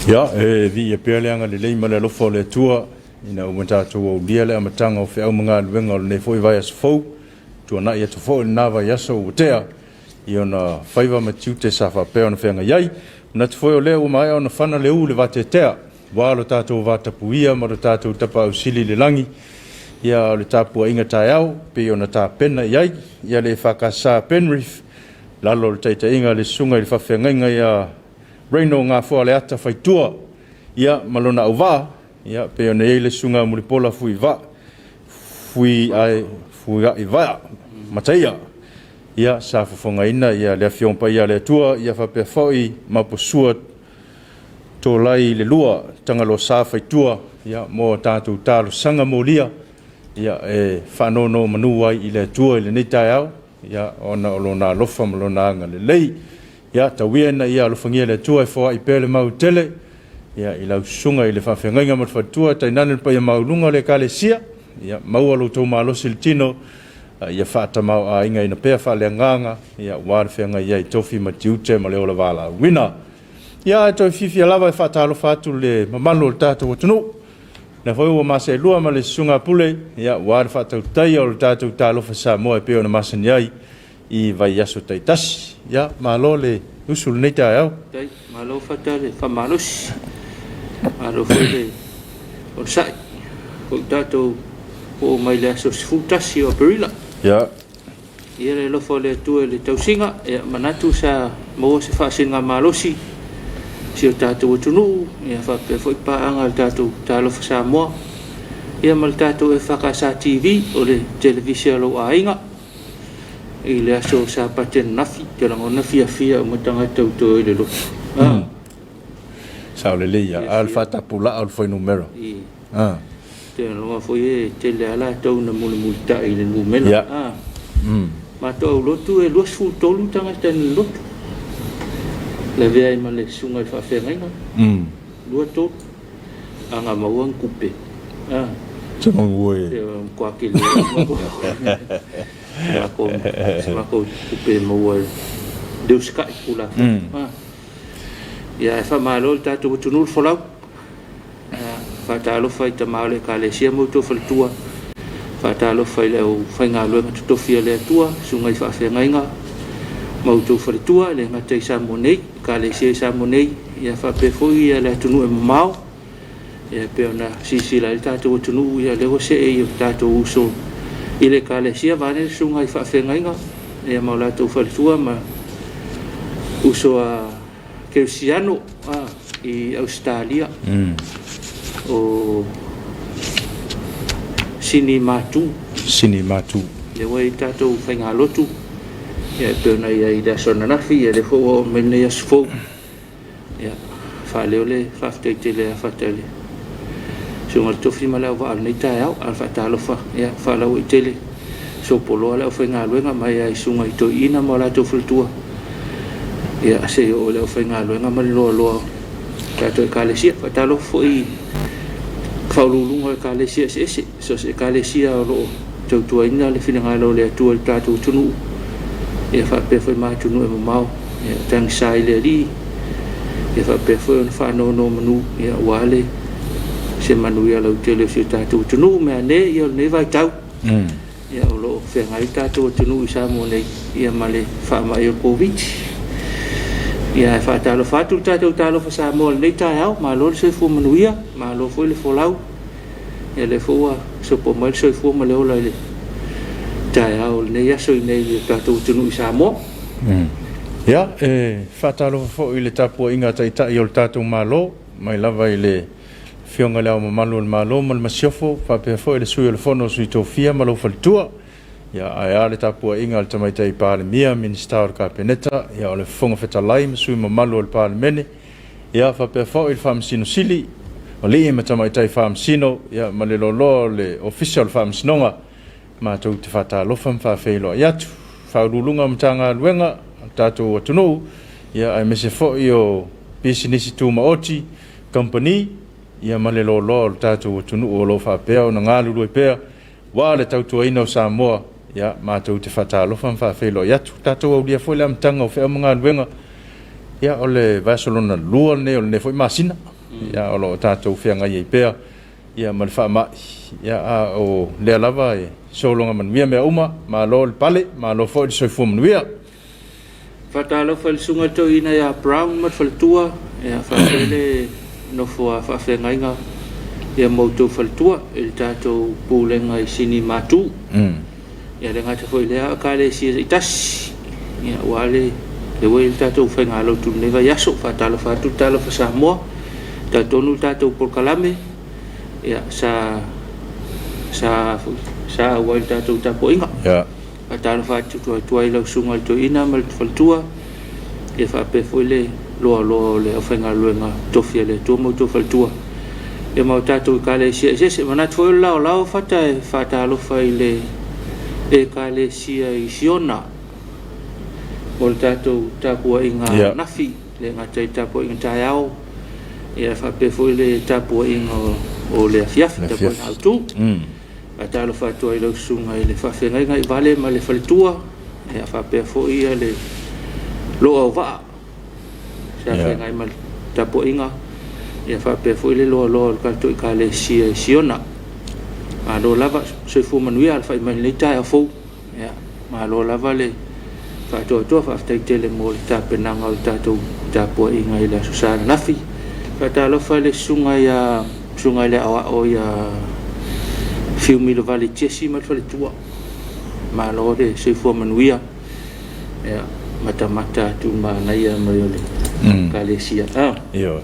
Ya, vi pealeanga le leima le lofo le tua ina umata to o dia le amatanga o feo mga luenga o le foi vai as fou tu na ia to fo na vai aso o tea iona faiva matiute sa fa pe ona fenga yai na te foi o le o mai ona fana le u le vate tea wa lo tato vata puia ma lo tato tapa o sili le langi ia le tapu inga tai au pe ona ta pena yai ia le fakasa Penrith lalo le taita inga le sunga le fa fenga ia Reino ngā fua le ata whaitua, ia malona au wā, ia peo ne eile sunga muripola fui wā, fui ai wā, mataia, ia sa fufonga ina, ia lea fiompa ia lea tua, ia whapea whoi, mapo sua, tō lai le lua, tangalo sa whaitua, ia mō tātou tālo sanga mōlia, ia whanono manuai i lea tua i le neitai au, ia ona olona lofa malona anga le lei, ia tawiena ia alofangia le tua e foa i pele mau tele ia i lau sunga i le whawhengainga mat whatua tai nane pa ia maulunga le kalesia ia maua lo tau maalosi le tino ia whaata mau a inga ina pea wha le nganga ia wāre whenga ia i tofi matiute ma leo la wala wina ia e toi fifi alawa e whaata alo whatu le mamano le tātou atunu na whai ua masa e lua ma le sunga pule ia wāre whaatau tai o le tātou tālofa sa moa e peo na masa ni ai i vai aso tai tasi ya malo le usul nei tai au tai malo fatale fa malos malo fole o sai o tato o mai le aso futasi o perila ya ia le lo fole tu le tausinga e manatu sa mo se fa singa malosi si o tato o tunu ia fa pe foi pa anga tato talo fa sa mo ia mal tato e fa ka sa TV o le televisione lo ainga i le aso sa paten nafi te lango nafi afia o matanga tauto i le lo sa le leia alfa tapula al foi numero te lango foi te le ala tau na mulu multa i le numero ma to lotu e lo su tolu tanga ten lotu le vea i male sunga i fa fenga lo to anga mawang kupe Jangan gue. Kuakil. Semaku kupe mawar. Deus kai pula. Ya fa malo tatu tunul folau. Fa talo fa ta male kale sia moto faltua. Fa talo fa le fa ngalo to fia le tua sungai fa fe ngainga. Moto faltua le ngatai sa monei kale sia sa monei ya fa pe foi ya le tunu e mau. Ya peona sisi la tato tunu ya le se e tato uso ile kale sia vane sunga i fa fengainga ya maula to faltua ma uso a Cristiano i Australia o sinimatu le wai tato fenga lotu ya peona ya ida sona na fi ya le fo menne ya sfo ya fa le fa tele fa tele sunga tofi mala va al nita ya al fatalo fa ya fa la tele so polo la fa ngaluenga mai ai sunga to ina mala to fultua ya se o la fa ngaluenga mal lo ka to kalesia fatalo foi fa lulunga kalesia se so se kalesia lo to to ina le fina ngalo le to ta to tunu ya fa pe fa ma tunu e mau ya tang sai le ri ya fa pe fa no manu ya wale se manuia lo tele se tatu tunu me ne ia ne vai tau ia lo fe ngai tatu tunu sa mo nei ia male fa mai covid ia fa talo fatu tatu talo fa sa mo nei tai au ma lo se fu manuia ma lo foi le folau ia le fua so po mal so fu ma le ola le tai au ne ia so nei tatu tunu sa mo ya fa talo fo ile tapu inga tai tai o tatu malo mai lava ile fionga leo malo mal masiofo fa pe fo le sui le fono sui tofia malo faltua ya ai le tapua inga le tamaita i pale mia minister ka peneta ya le fonga feta lai sui malo le pale mene ya fa pe fo il fam sino sili o le ma tamaita i fam sino ya malelo le official fam sinonga ma tu te fata lo fam fa felo ya tu fa lulunga mtanga luenga tatu tunu ya ai mese fo yo business tu maoti company ia malelo lo tatu tunu o lo fa pe o nga lu pe wa le tatu ina sa mo ya ma tu te fata lo fa felo ya tatu o dia foi lam tanga o fe mga wenga ya ole Barcelona lua ne o ne foi masina ia o lo tātou whianga i pēr ia man whaama ia o lea lava e solonga manuia mea uma ma lo le pale ma lo fo i soifua manuia Whatalofa le sunga to ina ia Brown mat faltua ia whapele no fua whawhengainga ia mautou faltua il tātou pūlenga i sini mātū ia le ngata fo i lea ka le si i tasi ia wale le wei il tātou whainga lautu neva yaso whatalofa atu talofa Samoa tātonu tātou polkalame ia sa wai tātou tapo inga Atalofa atu tuai lau sunga i to ina mal faltua e whape fo le loa le awhenga luenga tofia le tua mau to faltua e mau tātou ka le sia se manat fo lao whata e whatalofa i le e ka le sia i siona o le tātou tapua inga nafi le ngatai tapua inga tai au e whape fo le tapua inga o le afiafi tapua inga autu Atalo fatua i lau sunga i le whawhenga i vale ma le whaletua e a whapea fo ia le loa o waa sa whenga i ma tapo inga e a whapea fo i le loa kato i ka le sia i siona ma lo lava soifu manuia al whai mai leitai a fo ma lo lava le whatoa toa whaftai tele mo le tapenanga o tatou tapo inga i le susana nafi whatalo whai le sunga i le awa o ia Fiu milo vale tiesi ma fale tua ma lo de se fo manuia ya mata tu ma na ia mariole kalesia yo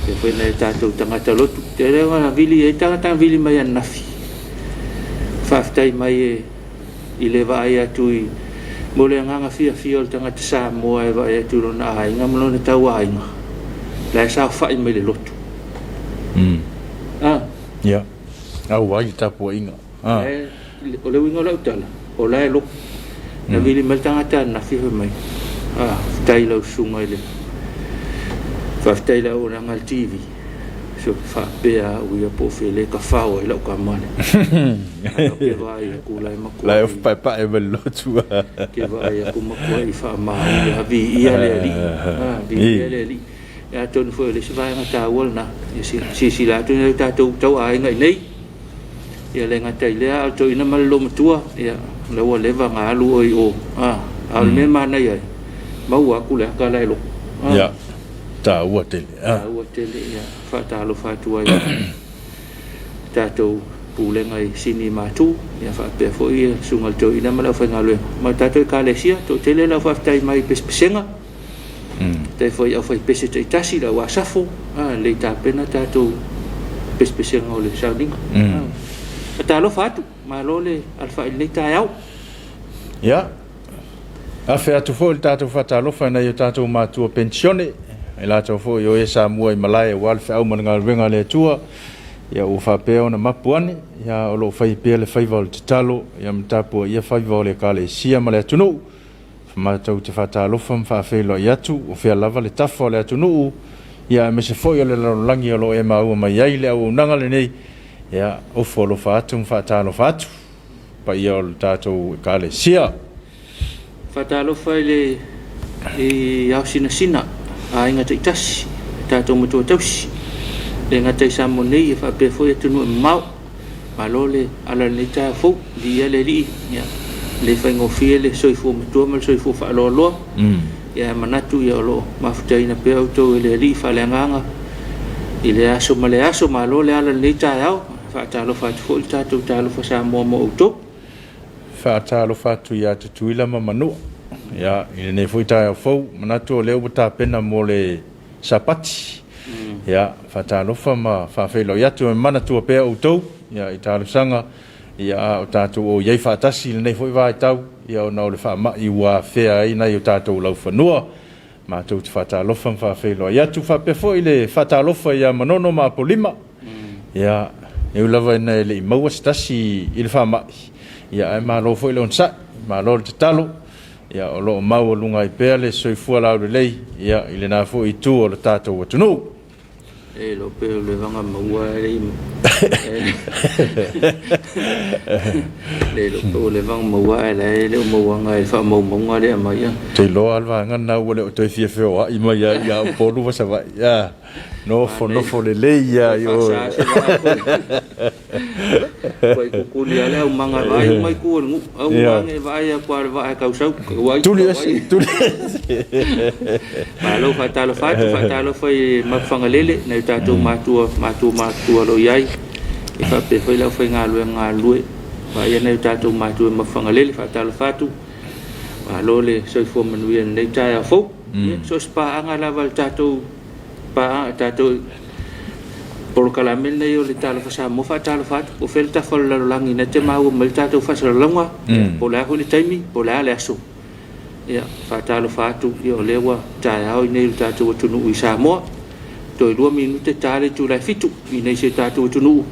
e foi na tatou tangata lotu te rewa na vili e tangata vili mai nafi faftai mai i le vai atu i mo le nganga fia o tangata Samoa e vai atu na ai nga mo le tau ai nga la sa fai mai le lotu ya au ai tapua inga o le winga lau tala o lai luk na vili mai tangata na fiho mai tai lau sunga ile faftai lau na ngal TV so fa bea uia po fele ka fao ila ka mane ke vai ku lai maku lai of pa e velo tu ke vai ku maku i fa ma ia vi ia le li ya ton fo le vai ngata wol na si la tu ta tu ai ngai nei ia le ngatai lea au to ina malo matua ia le wa leva nga alu oi o au me mana ia mau aku le ka lai lo ia ta ua tele ia fa lo fa tua ia tatou pulenga i sini matu ia fa pe fo ia sungal to ina malo fa ngalo ma tatou ka le sia to tele la fa tai mai pespesenga te foi au foi pese te tasi la wa safo le ta pena tatou pespesenga o le saudinga Atalo fatu malole alfa ile tayau ya afa atu fo tatou fatalo fa na yo tatou matua pensione ela to fo yo esa mua i malai wal fa au manga venga le tua ya u fa pe ona mapuani ya o lo fai pe le fai vol talo ya mtapo ya fai vol le kale sia male tunu ma tau te fatalo fa fe lo yatu o fe lava le tafo le tunu ya me se fo yo le langi lo e ma u ma ya ile au nanga le nei ya o folo fatum fatalo fatu pa iol tato kale sia fatalo faile e au sina a inga te tasi tato mutu tausi le ngata samoni fa pe fo tunu mau malole ala le ta fo di ele li ya le fango fiele soifo mutu mal soifo fa lo ya manatu ya lo mafutaina pe auto ele li fa le nganga ile aso male aso malole ala le ta yao Fatalo fatu fo tatou talo fa Samoa mo auto fatalo fatu ya tutuila mamanu ya ile ne foi ta fo manatu le uta pena mo le sapati ya fatalo fa ma fa felo ya tu manatu pe auto ya italo sanga ya tatou o ye fatasi le ne foi vai tau ya no le fa ma i wa fe ai na yo tatou lau fanua ma tu fatalo fa felo ya tu fa pe fo ile fatalo fa ya manono ma polima ya eu lava na le maua stasi il fama ya ma lo foi lo sa ma lo talo ya o lo mau lunga i pele soifua la le ya ile na fo i tu o le tato o tunu e lo pe le vanga maua le lo pe le vanga maua le maua ngai fa maua le mai te lo alva ngana o le to fie feo i mai ya po lu va sa va ya no for le ya yo Koi kukuli ale umanga vai mai ku ngu umange vai kwa vai kau sau wai tu malo fatalo foi mafangalele na tatu matua lo yai e fa pe foi la foi ngalu vai na tatu mafangalele fatalo fatu malo le soi fo manuia nei tai fo so spa anga lava tatu pa tatu por calamel nei o le talo fa mo fa talo fa o fel ta fol la langi na te mau mal tatu fa la longa po la ho le taimi po la le aso ya fa talo fa tu yo lewa tai au nei tatu tu nu isa mo to 2 minute tale tu la fitu i nei se tatu tu nu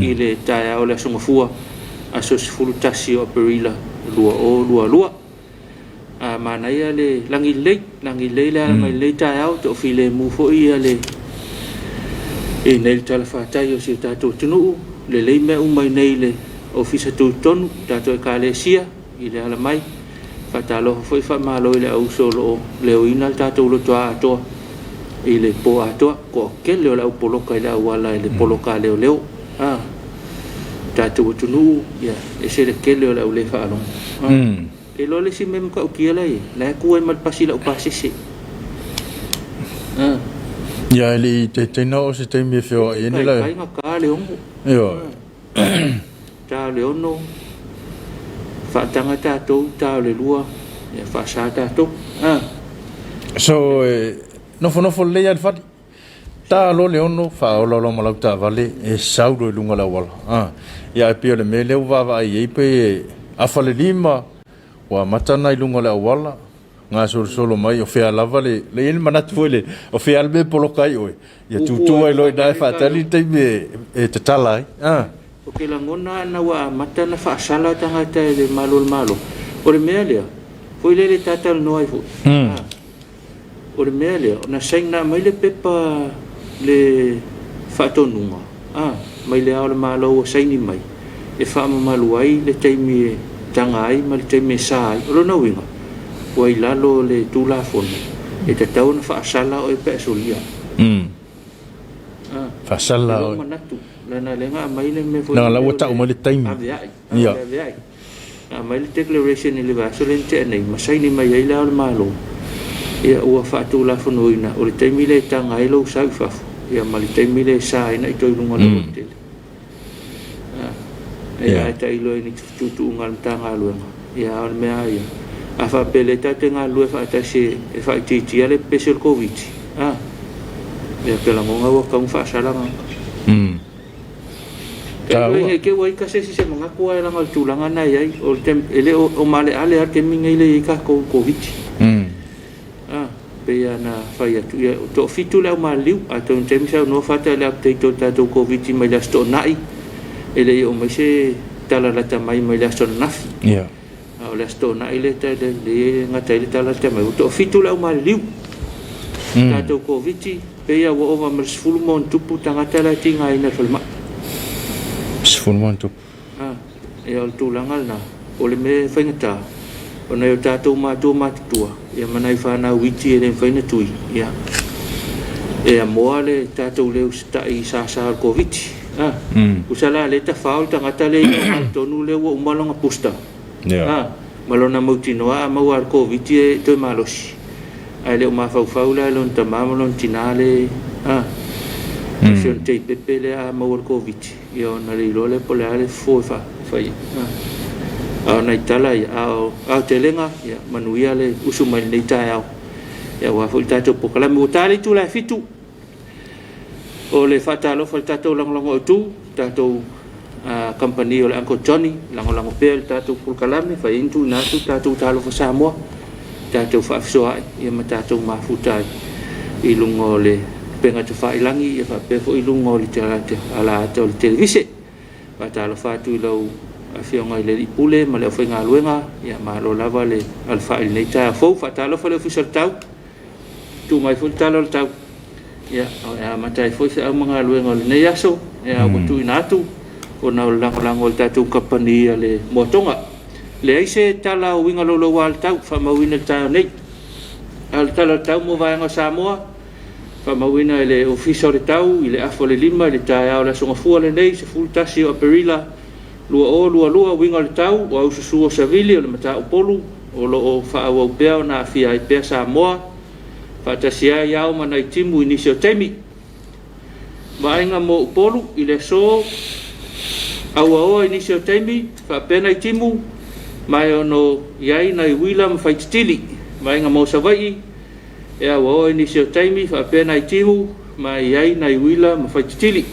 i le tai au le so fua aso fulu tasio perila lua a mana ia le langi le la mai le tai au to file mu fo ia le e nei tala fatai o se tatu tunu le me mai nei le ofisa tu tonu tatu ka le sia i le ala mai fatalo foi fa malo le au solo le oina tatu lo to i le po ato ko ke le o polo ka le wala le polo ka le tatu tunu ya e se le ke le o le fa no e lo le si mem ka o kia lai la ku e mal pasila o pasisi ya li te no se te mi fio e ni la kai nga ka le ongo yo ta le ono fa tanga tatu ta le lua ya fa sa tatu so no fo le ya fat ta lo le ono fa lo mala ta vale e sau do lunga la wala ya pe le me le va ye pe afale lima wa matana i lunga la wala nga solo mai o fea lava le il manatu le o fea albe polo kai oi ya tu ai loi dai fa tali te me e te tala o ke la ngona na wa matana fa sala tanga te le malo o le melia foi le tata no ai fo o le melia na saina mai le pepa le fa tonunga mai le au le malo o saini mai e fa malu ai le taimi tanga ai mal taimi sai o no winga wai lalo le tula fon e te tau na fa sala o pe solia fa sala o manatu na lenga mai le me na la wata o mai taimi ya mai le declaration le va solente nei masai ni mai ai la malo ia ua fa tula fon oina o le taimi le tanga ai lo sa fa ia mal taimi le sai na to lunga le hotel ia ta ilo ni tu ngal tanga lo ia al me ai afa peleta tenga lue fa ta se fa ti ale pesel covid ya pela ngonga wa ka fa sala nga ta ke wai ka se se manga ko ala ngal tulanga na ai o tem ele o male ale ar ke minga ile ka ko covid pe ya na fa ya tu to fitu la maliu a to tem sa no fa ta la update to covid mai la sto nai ele o mai se tala la ta mai la sto naf o le stona ile te le ngata ile tala te mai to fitu la ma liu ta to covid pe ya wo over mas full mon tupu tanga tala tinga ina falma full mon tupu e al tu langal na o le me fengata o na ta to ma tua ya mana fa na witi ele fenga tui ya e a moale ta to le sta i sa covid usala le ta faul tanga tala ina to nu le wo malonga pusta malona mutinoa mau ar covid e to malos ai le ma fau la lon tamamo lon tinale sion te pepele a mau ar covid io na le lole polare fofa fai na itala a telenga ya manuia le usuma le taia ya wa fulta to pokala mo tali tu la fitu o le fatalo falta to long tu tato company o le Uncle Johnny lango pel tatu kulkalame fa intu na tu tatu talo fa Samoa tatu fa soa ia mata tu mafuta ilungo le penga tu fa ilangi fa pe fo ilungo le tala ala to televisi fa talo fa tu lo afio ngai le ipule ma le fa ngaluenga ia ma lo lava le alfa il neta fo fa talo fa le official tau tu mai fo talo tau ia mata fo se mga luenga le ne yaso ia ko tu inatu o na lango tatu company le motonga le ise tala winga lo wal tau fa mawina tau nei al tala tau mo vai nga Samoa Whamauina i le ofisa o le tau, i le afo le lima, i le tae au le songafua le nei, se fultasi o Aperila, lua winga le tau, o au susu o Savili, o le mata o polu, o lo o whaau au pea o na awhia i pea Samoa, whaatasi ai au mana i timu i nisi o teimi. Vaenga mo upolu, i le so, au aoa i nisi o teimi, whaapena i timu, mai ono iai na i wila ma whaititili, vaenga mo savai, e au aoa i nisi o teimi, whaapena i timu, mai iai na i wila ma whaititili.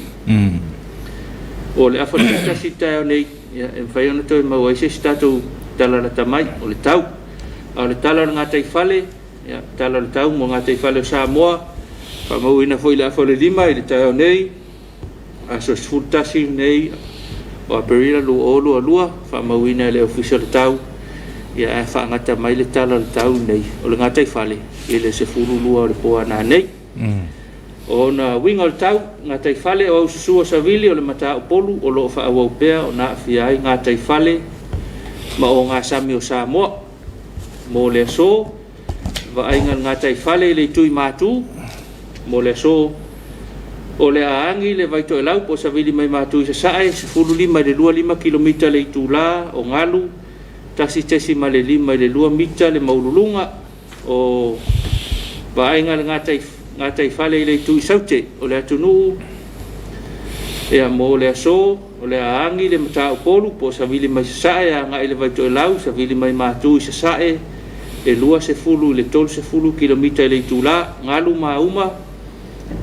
O le awhanita si tae nei, e mwhai ona toi mauaise si tātou talana tamai, o le tau. O le tala ngā taifale, tala le tau mo ngā taifale o Samoa, whamauina foi le afo le lima, i le tae nei, aso sfurtasi nei, o Aperila lua, whamauina le ofisa le tau, ia e whaangata mai le tala le tau nei, o le ngā taifale, i le se furu lua o le poa nā nei. O na winga o le tau, ngā taifale o au susua Savili o le mata o polu, o loo wha au pea o na awhiai ngā taifale, ma o ngā sami o Samoa. Mo le so, wa ainga ngā taifale le tui mātū, mo le so, o le aangi le vaito e lau po Savili mai mātū i sa sae, se fulu lima le 2 kilomita le itu la o ngalu, tasi ma le 5 le 2 mita le maululunga, o wa ainga ngā taifale i le tui saute, o le atunu, ea mo le so, o le aangi le mata o polu, po Savili mai sa sae, a ngā ele vaito e lau, Savili mai mātū i sa sae, e 2 se fulu, le 3 kilomita le itu la, ngalu mauma,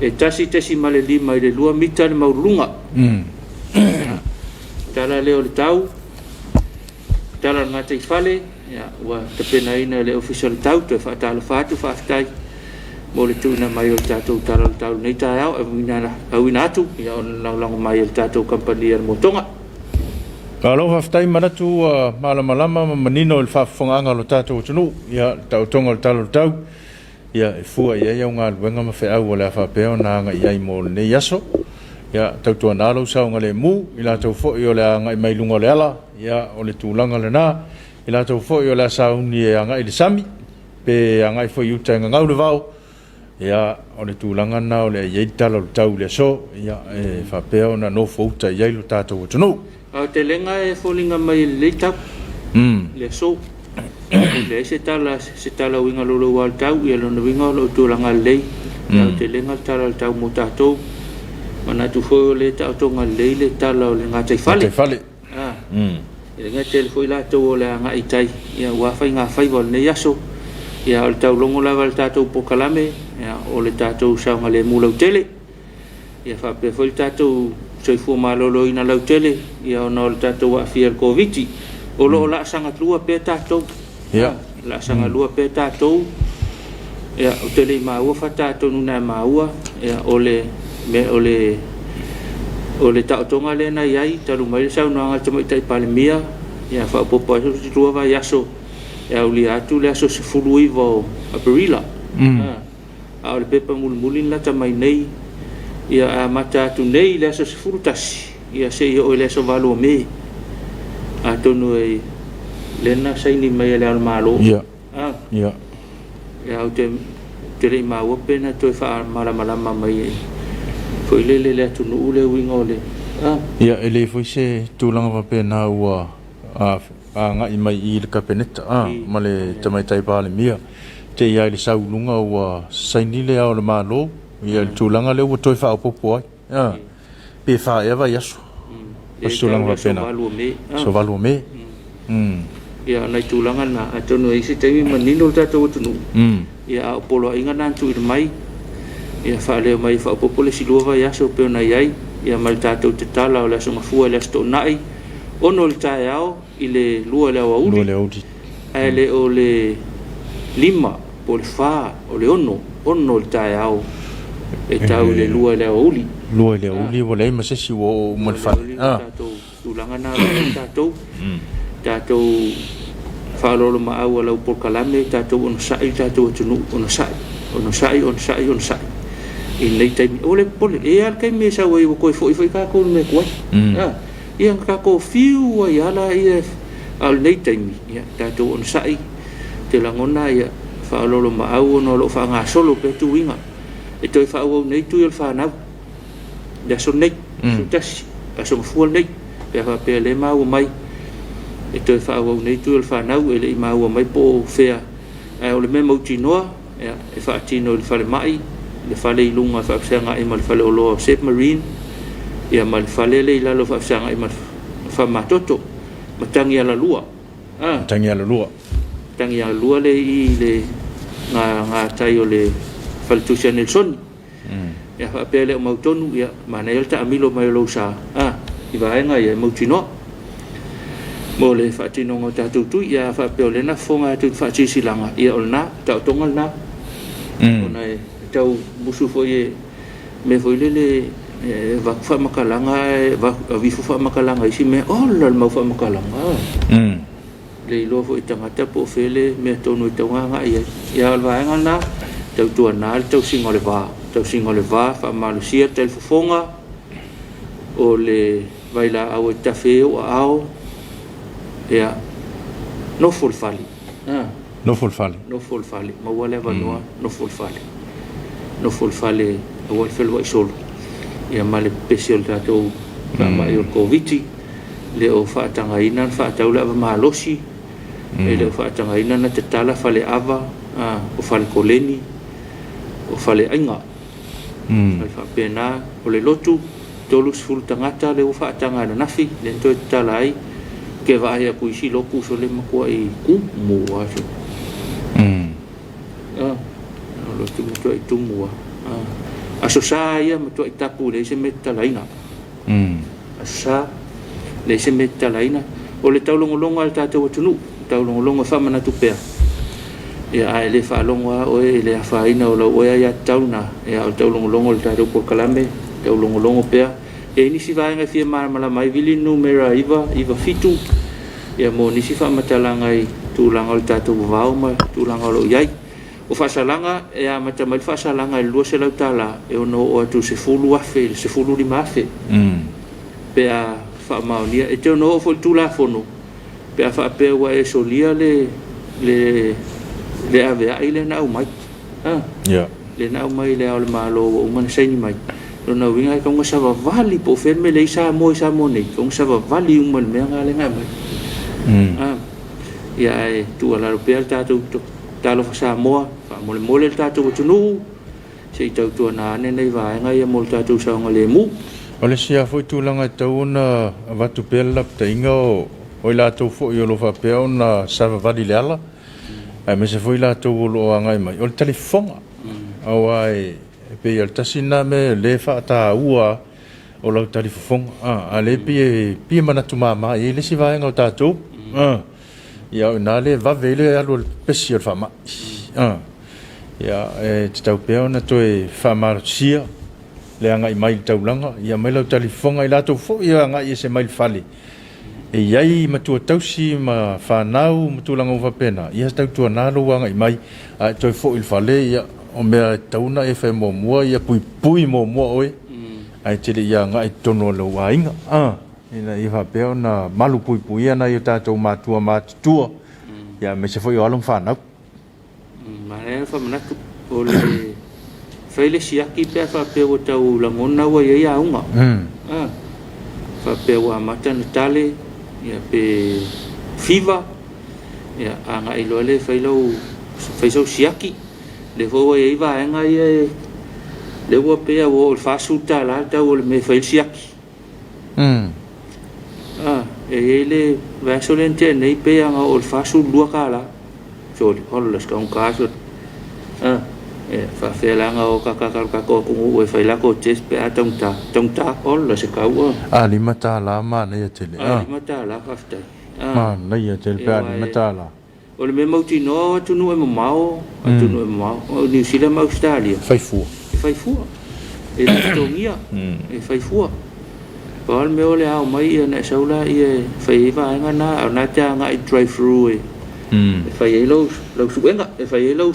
e tasi ma le 5 i le 2 mita le maulunga. Tala leo le tau, tala ngā taifale, ua tapena ina le ofisa le tau, toi whaatala whaatu whaafitai, mo le tuina mai o le tātou tala le tau nei tae au, awina atu, ia o lango mai o le tātou kampania le motonga. Alo haftai manatu malama manino o le whaafonga lo tātou tunu, ia tau tonga le tala le tau, ia e fua ia iau ngā luenga ma whaau o le awhapeo na anga iai mo le nei aso, ia tau tua nālau sao ngā le mū, i la tau fo i o le anga i mai lunga le ala, ia o le tūlanga le nā, i la tau fo i o le asauni e anga i le sami, pe anga i fo i uta ngau le vau, ia o le tūlanga na o le iei tala o le tau le so, ia e whapeo na no fo uta iai lo tātou tunu. Te lenga e fōlinga mai le tau, le so, le se tala winga lolo wal tau, ia lona winga lo tūlanga lei, te lenga tala le tau mo tātou, mana tu fo le tau tonga lei le tala o le ngā taifale. Taifale. Ia ngā tele fo i lātou o le ngā itai, ia wawhai ngā whaiwa le yaso, ia o le tau longo lava le tātou pokalame, ia o le tātou saunga le mūlau tele, ia whapea fo le tātou soifua malolo ina lau tele, ia ona o le tātou wafia le koviti, o lo la sanga lua pe tātou, la sanga lua pe tātou, ia o tele i maua fa tātou nuna e maua, ia o le taotonga le na iai, talu mai le sauna anga tamaitai palemia, ia whaapopo aso si tua vai aso, ia uli atu le aso se fulu iwa o Aperila, a o le pepa mulmulin la tamai nei, ia a mata atu nei le aso se fulu tasi, ia se i o le aso valo me, a tonu e lena saini mai le almalo, ia o te rei maua pena toi wha malama mai e, foi lele le atu nuu le winga o le, ia ele foi se tūlanga wa pena ua a ngai mai i le kapeneta, ma le tamaitai pāle mia, te iai le saulunga ua saini le au le malo, ia le tūlanga le ua toi wha opopo ai, pe wha ewa i aso, aso tūlanga wa pena, so valua me, ia nai tūlanga na atonu e se teimi manino le tātou atunu, ia a polo inga nantu i le mai, ia wha leo mai wha opopo le siluava i aso peo na iai, ia mai tātou te tala o le aso mafua le aso nai, ono le tae ao i le lua le awa uli, e le o le lima, po le wha, o le ono le tae ao, e tau le lua le awa uli. Lua le awa uli, wale ima sesi o malwhale. Tātou tūlanga nā tātou whaalolo ma au alau polkalame, tātou ono sai, tātou atunu, ono sai. I nei taimi, ole pole, e al kai me sa wai wako i fo i kako me kuai. Ia kako fiu ai ala ia al nei taimi, ia tātou ono sai, te langona ia whaalolo ma au ono lo wha ngā solo pe tu inga. e toi fa o nei tu il fa na ya so nei su tas so fu nei pe fa pe le ma o mai e toi fa o nei tu il fa na o le ma o mai po fea e o le me mo tino e fa tino il fa le mai le fa le lunga fa sanga e mal fa le lo submarine ia mal fa le la lo fa sanga e mal fa matoto matangi ala lua tangi ala lua le i le nga tai o le faltusia Nelson ya fa pele o mautonu ya mana el ta amilo mai lo sa i va nga ya mautino mo le fa tino ngota tu ya fa pele na fonga tu fa ci silanga ia olna ta tongal na ona tau musu foi me foi le va fa makalanga va vi fa makalanga isi me la mau fa makalanga le lo foi tangata po fele me tonu tonga nga ya va nga na tau tua na tau singole va fa malusia tel fonga o le vai la au tafe o au ya no fulfali no fulfali ma wala va no fulfali o wal fel wa solo ya male special tato ma yo covid le o fa tanga ina fa taula ma losi le o fa tanga ina na tetala fale ava o fale koleni o fale ainga fa pena o le lotu tolu sul tangata le o fa tanga na nafi le to talai ke va ya puisi loku so le makua i ku mo aso lo tu to i tu mo aso sa ia mo to i tapu le se meta laina asa le se meta laina o le taulongolongo al tatou tunu taulongolongo fa mana tu pe ya ai le fa longa o le fa ina o lo ya tauna ya o taulongolongo le tatou por kalame taulongolongo pe e ni si vai nga fia mala mai vili numera iva fitu ya mo ni si fa matalanga i tulanga o tatou vau ma tulanga lo yai o fa salanga e a mata mai fa salanga e lo se la tala e o no o tu se fulu afe se fulu di mafe pe a fa maunia e te no fo tu la fono pe a fa pe wa e solia le ave ai le na mai le na mai le al malo o man se ni mai no na winga ko sa va vali po ferme le sa mo nei ko sa va vali un man me nga le nga mai ya e tu ala pe ta tu talo fa sa mo fa mo le ta tu nu se tau tu na nei va nga ya mo ta tu sa nga le mu o le sia foi tulaga tauna avatu pea le lapataiga o i latou foʻi o lo faapea ona savavali le ala ae me se foi latou o loo agai mai o le talifoga aua e peia le tasi na me lē faatāua o lau talifofoga a lē pia manatu mamā i lesi vaega o tatou ia o inā le vave i le alu o le pesi o le faamaʻi ia e tatau pea ona toe faamalosia le anga i mai taulanga ia mai lau talifonga i latou foʻi ia anga i se mai le fale e iai matua tausi ma fanau matulaga uva pena ia tautuana lou anga i mai ae toe foʻi le fale ia o mea tauna e faimuamua ia puipui muamua oe ae tele ia agaʻi tonu o lou aiga ina ia faapea ona malu puipui ana i o tatou matua matutua ia me se foʻi o alo ma fanau manea famanatu o le faile siaki pe fa pe o tau la ngona wa ia unga fa pe wa mata na tale ia pe fiva ia anga i lole failo faiso siaki le vo ia va anga ia le wo pe o fa suta la ta o me fail siaki e ele va solente nei pe anga o fa su lua kala so o le ska un caso fa felanga o ka ko ku e fai la ko tes pe tonta ol la se ka u limata la ma na tele limata la fafta ma na tele pe limata la o le memo tino tu no e mau o New Zealand ma Australia fai fu e to mia e fai fu pa me ole au mai na saula e fai va nga na ta nga i drive through e fai lo suenga e fai lo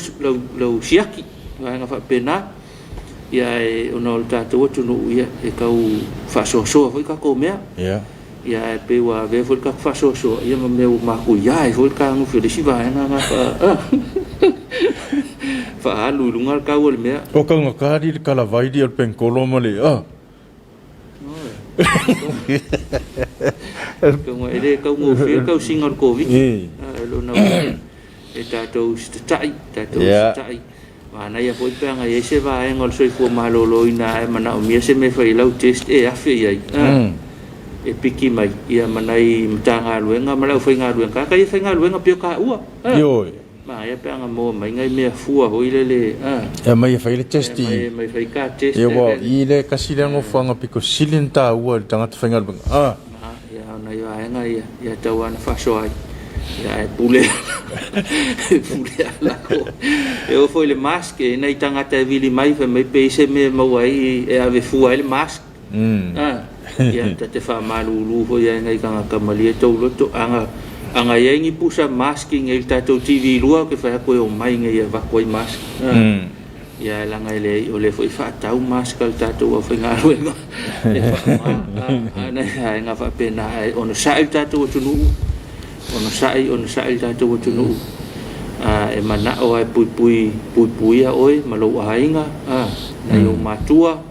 siaki nga fa pena ia e ono tatou atu no ia e kau fa so foi ka ko mea ia e pe wa ve foi ka fa so ia ma meu ma ku ia e foi ka ngu fe de siva nga fa fa alu lunga ka wol me O ka ngakari kala vai di pen koloma le ko ngoi ka ngo fi ka singal covid lo na e tatou tai mana ia foi panga e se va engol soi fu malolo ina e mana o mia se me fai lau test e afi ai e piki mai ia manai mtanga luenga malau fai nga luenga ka fai nga luenga pio ka ua yo ma ia panga mo mai ngai me fua ho ile e mai fai le test mai fai ka test e wa ile kasile ngo fanga piko silinta ua tanga fai nga luenga ia na ia nga ia tawana fa soai ya pule ala eu foi le mask e nei tangata vili mai fa mai pese me mawai e ave fu ele mask ya te fa malulu ho ya nei kanga kamali to loto anga yengi pusa masking el tato TV lua ke fa ko o mai ngai va ko mask ya la ngai le o le foi fa tau mask al tato o fa nga ruenga ana nga fa pena on sa el tato tunu ono sai tatou tunu e mana o ai pui a oi malo ainga na yo matua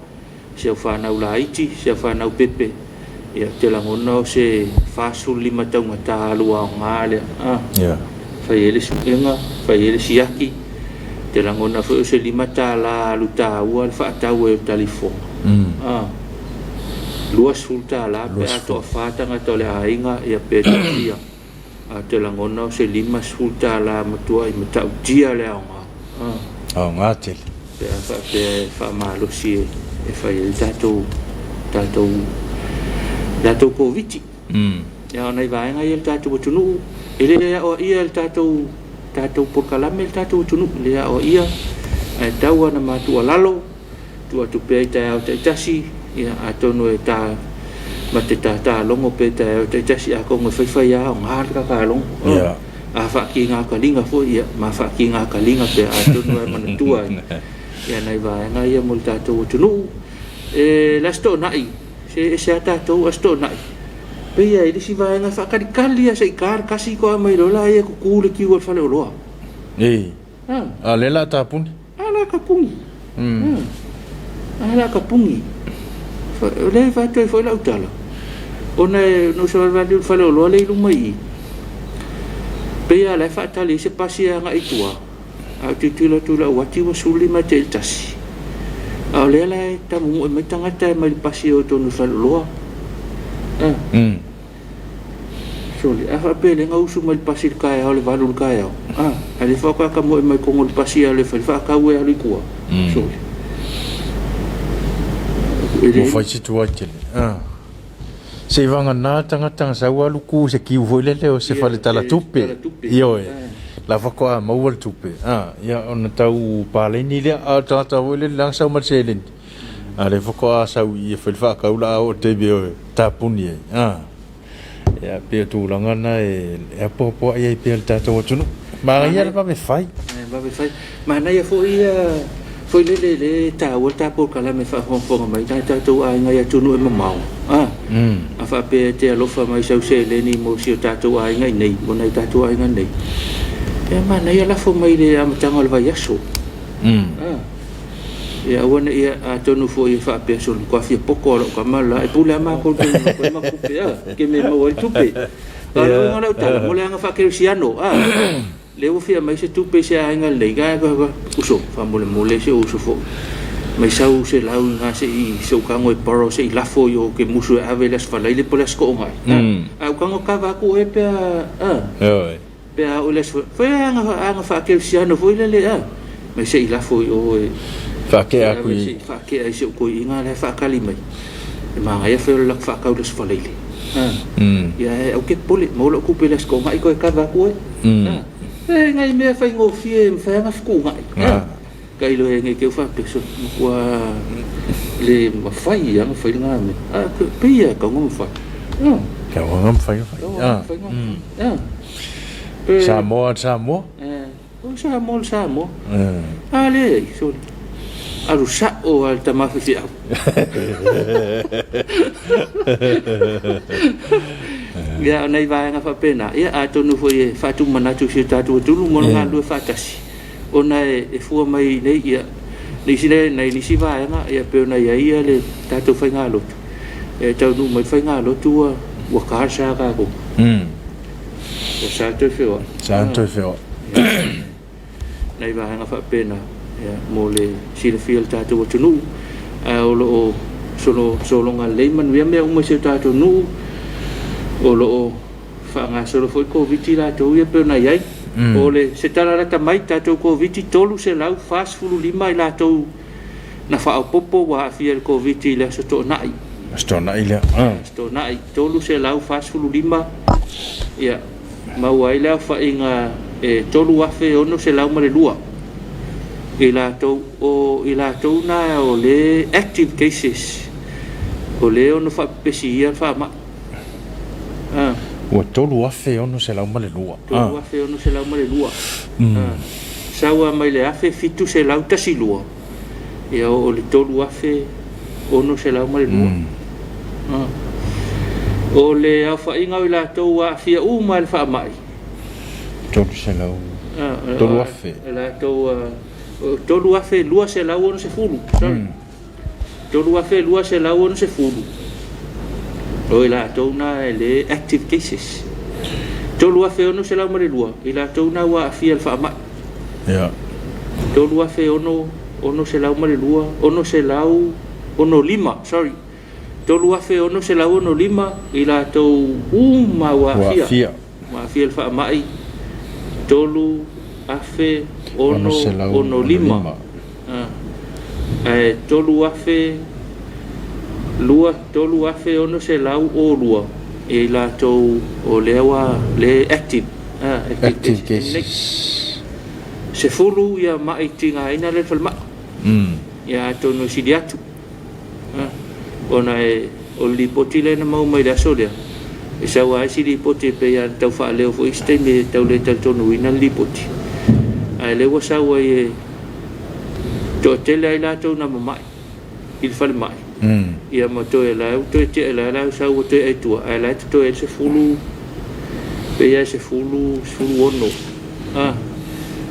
se fa na ulaiti se fa na pepe ia te langono se fa sul lima tau mata lua ngale fa ele suenga fa ele siaki te langono fa se lima ta la luta ua fa tau e telefon luas sulta la pe ato fa tanga tole ainga ia pe ia te langono se lima sulta la matua i mata dia le nga te pe fa malo si e fa il tato covid ya nei vai nga il tato tunu ele o ia il tato por kalame il tato tunu le o ia e tawa na matua lalo tu pe ta tasi ya atono e ta mate ta longo pe ta tasi ako ngo fai ya ngar ka long a fa ki nga ka linga fo ya ma fa ki nga ka linga pe atono e manatua ya nei vai nga ia mul tato tunu e lasto nai se tato asto nai pe ya ile si vai nga fa ka kali ya se kar kasi ko mai lo la ya ku kule ki wo fa le lo a lela ta pun ala kapungi le fa te foi la utala ona no so va le fa lo le lu mai pe ya le fa tali se pasi nga itua a titula tula wati wa suli ma te tasi a le la ta mu me tanga ta mai pasi o to no fa lo soli a fa pe le nga usu mai pasi ka ya le valu ka ya ale fa ka mo mai ko ngol pasi ale fa ka we ale ku soli mo fai situa tele se vanga na tanga sa walu ku se ki vo le o se fa le tala tupe io la fa ko ma wal tupe ya on tau pa le ni le a ta vo le lang sa ma se le ale fa ko sa i fa ka ula o te bi ta puni ya pe tu langa na e po ai pe ta to tunu ma ya ba me fai ma na ya foi le ta o ta por kala me fa fo mai ta tu ai ngai tu no mau a fa pe te lo fa mai sau se le ni mo si ta tu ai ngai nei mo nei ta tu ai ngai nei e ma na ya la fo mai le am tanga le vai aso ya wona ia a tonu fo ia fa pe so ko fi poko lo ka mala e pula ma ko ma ko pe ke me mo tu pe alo ngala ta mo le nga fa ke siano le o fia mai se tu pe se ainga le ga uso fa mole se uso fo mai sau se lau nga se i so ka ngoi paro se la fo yo ke musu ave las fa le polas ko ngai a ka ngo ka va ku e pe pe a o les fa nga fa ke siano fo le mai se la fo yo fa ke a ai se ko inga le fa ka li mai ma nga ia fe la fa ka les fa le ya o ke pole mo lo ku pe las ko ngai ko ka va ku ngai me fai ngo fie me fai nga sku ngai kai lo ngai ke fa peso kwa le ma fai yang fai nga me pe ya ka ngom fa ka ngom fai Samoa ale so alu sa o al tamafi fi ya nei vai nga fa pena ya a tonu foi fa tu mana tu si ta tu lu mo nga lu fa tasi ona e fua mai nei ia nisi le nei nisi vaenga ia pe ona ia le tatou whainga lotu e tau nu mai whainga lotu ua kāsa ka ko e sa toi whiwa nei vaenga whapena mo le sila whia tatou atu nu o lo o solonga leiman wia mea umai se tatou nu o lo o whaanga solo foi COVID tatou ia pe ona iai o le se tala rata mai tatou COVID tolu se lau fast fulu lima i latou na whaopopo wa afia le COVID le sto nai tolu se lau fast fulu lima ia mau ai le whainga tolu afe ono se lau mare lua i latou na o le active cases o le ono whapesi ia whaama ua tolu afe ono se lau male lua tolu afe ono se lau male lua saua mai le afe fitu se lau tasi lua ia o le tolu afe ono se lau male lua o le au whainga o i latou a fia uma le whaamai tolu se lau tolu afe tolu afe lua se lau ono se fulu tolu afe lua se lau ono se fulu o i latou na le active cases tolu afe ono se lau mare lua i latou na ua afia le whaamai tolu afe ono se lau mare lua ono lima tolu afe ono se lau ono lima i latou uma ua afia le whaamai tolu afe ono lima tolu afe tolu afe ono se lau o lua i latou o lewa le active cases se fulu ia mai tinga ina le falma ia tonu sidi atu ona o li potile na mau mai da solia e sa wa sidi poti pe ia tau fa leo fo isteme tau le tonu ina li poti ai le wa sa wa e to tele ai latou na mai il falma ia ma to e la to te la sa wa to e tu ai la to e se fulu pe ia se fulu ono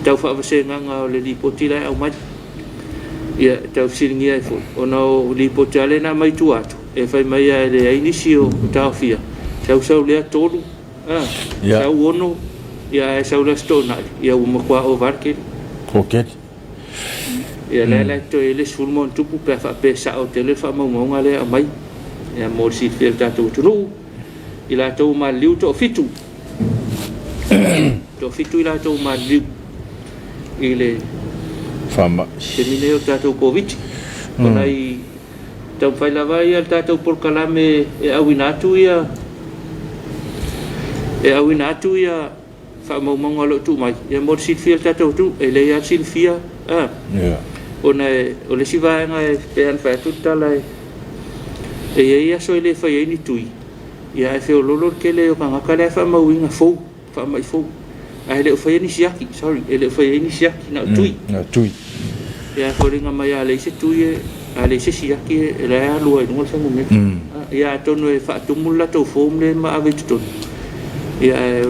tau fa se nga le li potile au mai ia tau siringi ai fo ona o li potale na mai tu atu e fai mai ai le inisio tau fia tau sau le tolu sau ono ia e sau le stona ia uma kwa o varke ia le to ele sulmon tupu pe fa pe sa o tele fa mo nga le mai ia mo si fe tatu tunu ila to ma liu to fitu ila to ma liu ile fama termineo tatou covid ona i tau fai lava ia tatou por kalame e awinatu ia fa mo lo tu mai ia mo silfia tatou tu e le ia silfia ona o le siva nga e pe an fa tutta la e ia so le fa ni tui ia e fe o lolo ke le o kanga kale fa mo winga fo fa mai fo ai le fa ni siaki ele fa ni siaki na tui ia horinga mai ale se tui ale se siaki e la lua i ngol sangu me ia tonu e fa tumula to fom le ma ave ton ia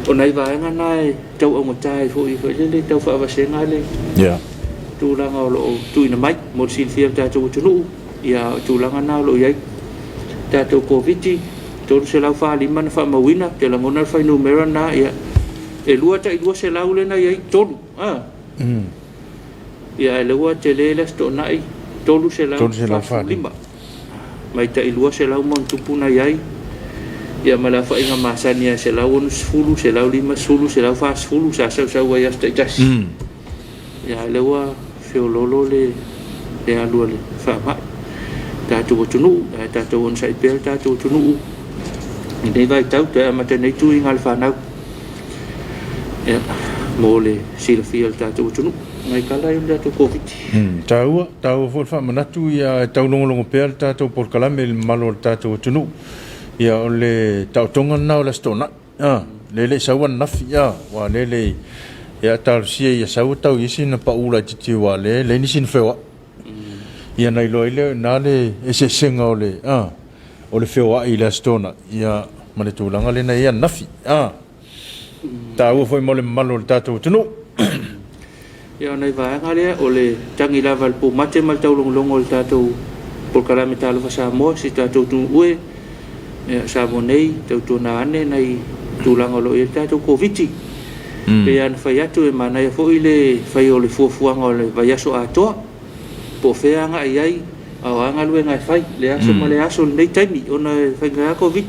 onai va nga nai tau o motai fo i le tau fa va se ngale tu la nga lo tu ina mai mo sin fia ta tu nu ia tu la nga na lo ia ta to covid to se la fa liman fa mawina te la ngona fa numero na ia e lua se la ule na ia tolu ia le wa te le sto nai tolu se la fa lima mai ta ilua se la mon tupu na ia ia mala fa inga masania se la on sulu se la lima sulu se la fa sulu sa wa ia sta jas ia le wa fe lolo le alu le fa ma ta tu tunu ta tu on sai pel ta tu tunu ni vai tau te ma te nei tu inga fa na ia mole sil fiel ta tu tunu mai kala ia tu covid tau fo fa manatu ia tau longo pel ta tu por kala mel malo ta tu tunu ia o le tautonga nao la stona le sauan nafi wa le ia tal sia ia sau tau isi na paula titi wa le nisi fewa ia nei loile na le ese senga o le fewa i la stona ia male tulanga le na ia nafi tau foi mo le malo tatou tunu ya nei va ngale ole tangi lava pu mate mal tau long ol tatu por kala metal fa sa mo si tatu tu ue ya sa mo nei tu na ane nei tu lang olo e tatu covid pe an fa ya tu e mana ya fo ile fa yo le fu ngole va ya so ato po fe anga ai anga lu ngai fai le aso mo le aso nei taimi ona fa nga covid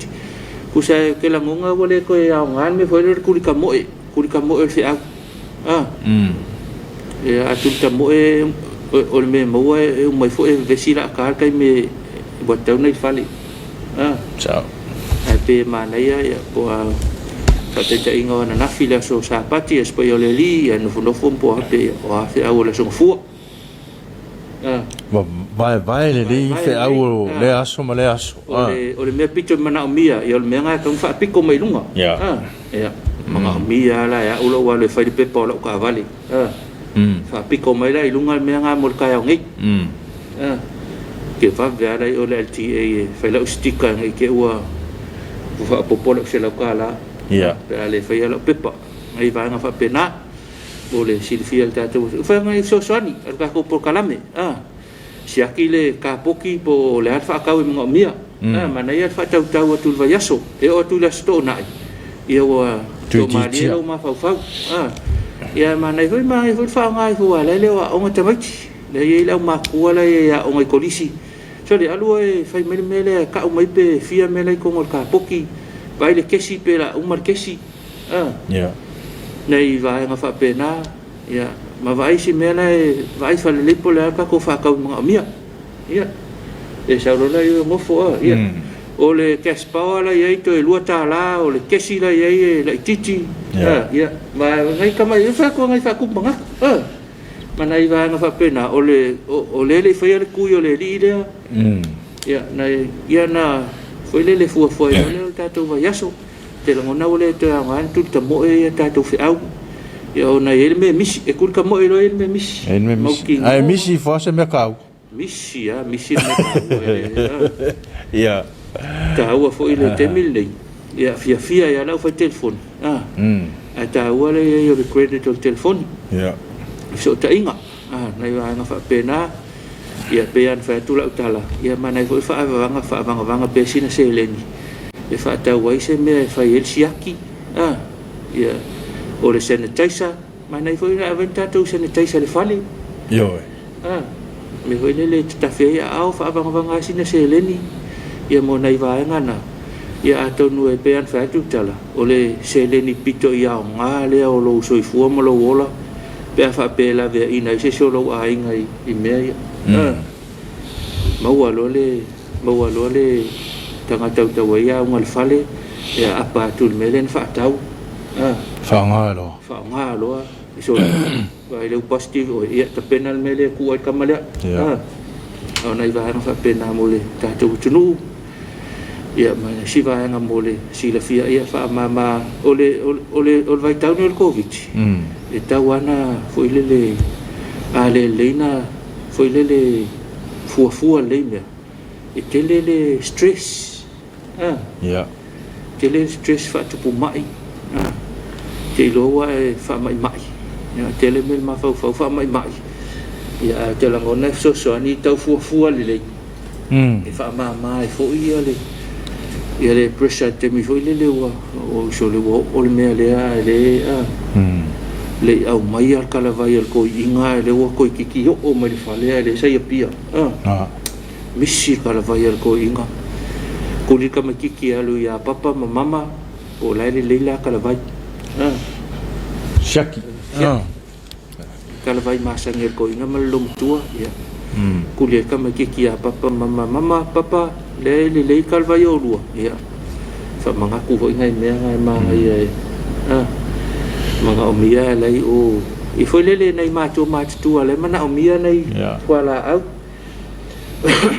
kusa ke la ngonga wole ko ya ngan me foi le kuli kamo e fi a ya atul kamo e o me mo e mai foi vesila ka kai me botau nei fali ciao ai pe mana ya po fa te ingo na fila so sa pati espaiole li ya no fo po pe o a fi a wole so fu vai le li fe au le aso ma le aso ole me pito mana mia yo me nga kan fa piko mai lunga ya mga mia la ya ulo wa le fa di pepo lo ka vali fa piko mai la lunga me nga mol ka ngi ke fa va la ole LTA fa la ustika ngi ke wa fa popolo se la ka la ya le fa ya lo pepa ngai va nga fa pena boleh silfial tatu fa ngai so soni ka ko por kalame siaki le ka poki po le alfa ka wi ngo mia mana ya fa tau tau tu va yaso e o tu la sto nai ia wa to ma dia o ma fa ia mana hoi fa ngai ho la le wa o ngata mai le ye la ma ku la ya o ngai kolisi so le alu e fa mele ka o mai pe fia mele ko ngol ka poki vai le kesi pe la o mar kesi ya nei vai nga fa pena ya ma vai si mena vai fa le po le ka ko fa ka mga mia ya e sa ro la yo mo fo ya o le kespa la ye to e luata la o le kesi la ye la titi ya ma ngai ka mai fa ko ngai fa ku manga ma nei vai nga fa pena o le fa le ku yo le li le ya nei ya na foi le fu le ta to va yaso te la ngona ole te ngan tu te mo e ta to fi au yo na ele me mis e kul ka mo ele me mis ai misi fo se me kau misi ya misi me kau ya ta wa fo ile te mil nei ya fia ya la fa telefon ta wa le yo le credit o telefon ya so ta inga na ya nga fa pena ya pe an fa tu la utala ya mana fo fa vanga pe sina se leni e fa ta wai se me fa el siaki ya o le sanitizer mana foi na aventa tu sanitizer le fali yo me foi le ta fe ya au fa vanga sina se leni ya mo nai va ngana ya ato nu e pe an fa tu tala o le se leni pito ya nga le o lo so fu mo lo wola pe fa pe la ve ina se so lo ai ngai i me mau lo le tanga tau ya ngal fale ya apa tu melen fa tau fa ngalo so vai le positive o ya ta penal mele ku ai kamala o nai va fa pena mole ta tu tunu ya ma si va nga mole si la fia ya fa mama ole vai tau no covid e tawana foi le ale leina foi le fu le me e tele stress ya tele stress fa tu pu mai te lo wa fa mai ya tele mel ma fa mai ya te la ngona so ni tau fu le e fa ma fo ia le pressure te mi fo le wa o so le wa o le me le au mai al kala vai al ko inga le wa ko kiki o mai fa le sai pia misi kala vai al ko inga kuli ka makiki alu ya papa mama o lai leila kala vai shaki kala vai masang ko inga malum tua ya kuli ka makiki ya papa mama papa le kala vai o lua ya fa manga ku ho ngai me ngai ma ai manga o mia lai o i foi le nei ma tu le mana o mia nei wala au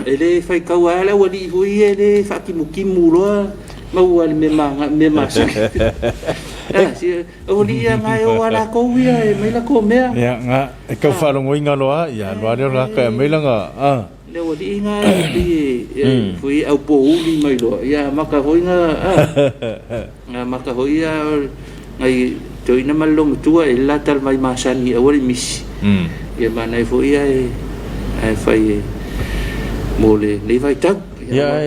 ele fai kau ala wali hui ele fa kimu lo mau al me ma sa si o li ngai o ala ko ia e mai la ko mea ya nga e ka fa lo inga lo ya lo la ka mai la nga le wali ngai di fui au po uli mai lo ya maka hoi nga maka hoi ngai to ina malo matua e la tal mai masani awali misi ia mana fo ia ai fai mole nei vai tau ia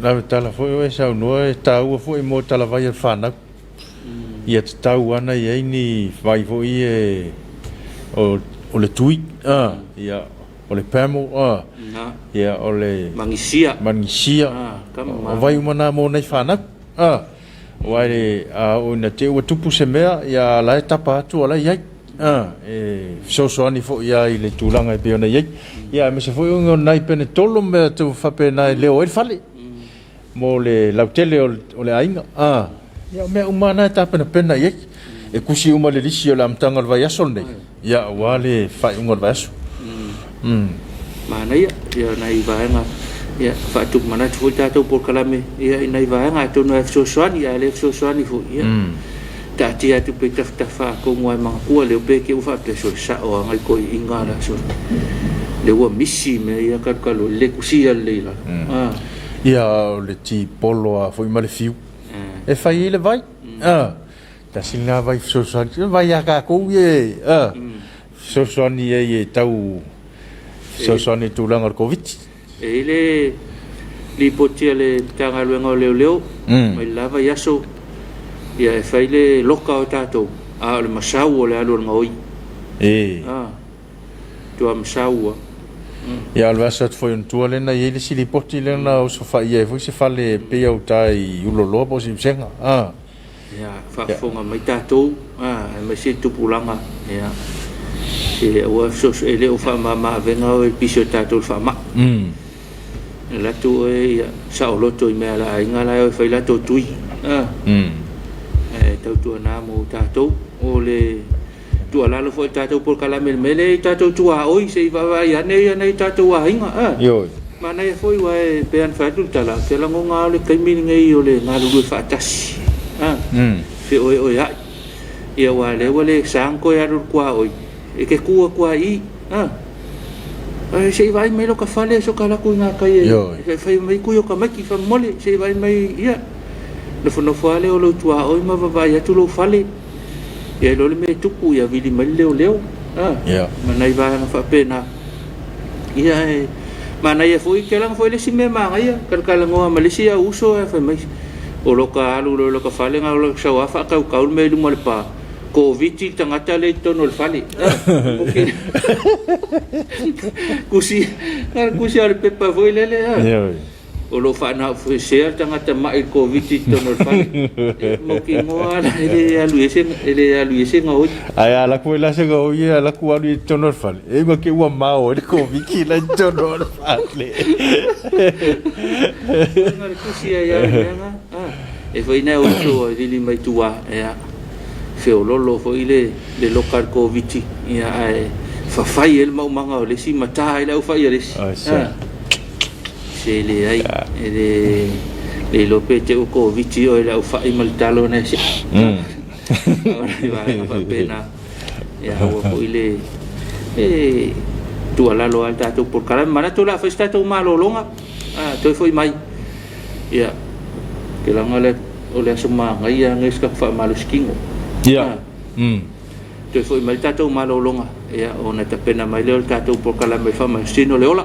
la tala fo e sa no e tau fo e mo tala vai al fana ia tau ana ia ni vai fo e o le tui ia o le pamo ia o le mangisia o vai mana mo nei fana Wai o na te o tupu se mea ia la tapa atu ala ia so ani fo ia i le tulanga pe ona ia ia me se fo ngo nai pene tolo me tu fa pena leo el fale mo le lautele o le ainga ia me umana ta pena ia e kusi uma le lisi o la mtanga va yasol nei ia wale fa ngol va yaso mana ia nai vaenga ia fatuk mana tu tato por kalame ia inai vaenga to no so soani ia le so soani fu ia ta tia tu pe ta fa ko ngoi ma ku le pe ke u fa te so sa o ngai ko inga la so le wa misi me ia ka lo le kusi le la ia le ti polo a foi mal fiu e fai le vai ta singa vai so soani vai a ka ko ye so soani e tau so soani tu langa covid ele li potia le tanga luenga leo mai lava yaso ia e fai le loka o tatou a le masau o le alu ngoi tu am masau ia alva sa foi un tua le na ele si li poti le na o so fai e foi se fale pe au tai ulolo po si senga ia fa fonga mai tatou mai se tupulanga ia se o so ele o fa ma venga o piso tatou fa ma la tu e sa o loto i mea la inga la e fai la to tui tau tu na mo tatou o le tu ala lo foi tatou por kala mele tatou tu a oi se va vai ane tatou a inga yo mana e foi wa e pe an fa tu tala ke la ngonga le kai mi ngai o le nga lu fa tas fe o ya ia wa le sang ko ya ru kwa oi e ke kwa i sei vai mai lo ka fale so kala ku nga kai e fai mai ku yo ka maki fa mole sei vai mai ia no fono fale o lo tua o ma va ya tu lo fale e lo le me tuku ya vili mai leo mana i va fa pena ia mana ia foi ke lang foi le sime ma ia kala ngo Malaysia uso e fa mai o lo ka alu lo ka fale nga lo sa wa fa ka me lu mal pa Covid tangata le tono fale kusi al pepa voi le o lo fa na foi share tangata mai Covid tono fale mo ki mo ala ele alu ese ngo ai ala ko la se go ia ala ko alu tono fale e mo ki wa ma o Covid ki la tono fale kusi ya e foi na o so dili mai tua feololo fo ile le local covid ia ai fa fai el mau manga le si mata ile fai le se le ai le lo pete o covid o ile fai mal talo ne se va pena ia o fo ile tu ala lo alta tu por kala mana tu la festa tu malo longa tu foi mai ia ke la ngale o le suma ngai ngai ska fa malo skingo ia te foi mai tatou malolonga ia ona te pena mai leo tatou por kala mai fa mai sino leola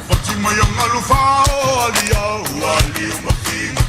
Fatima young alufao aliyah, aliyah mafima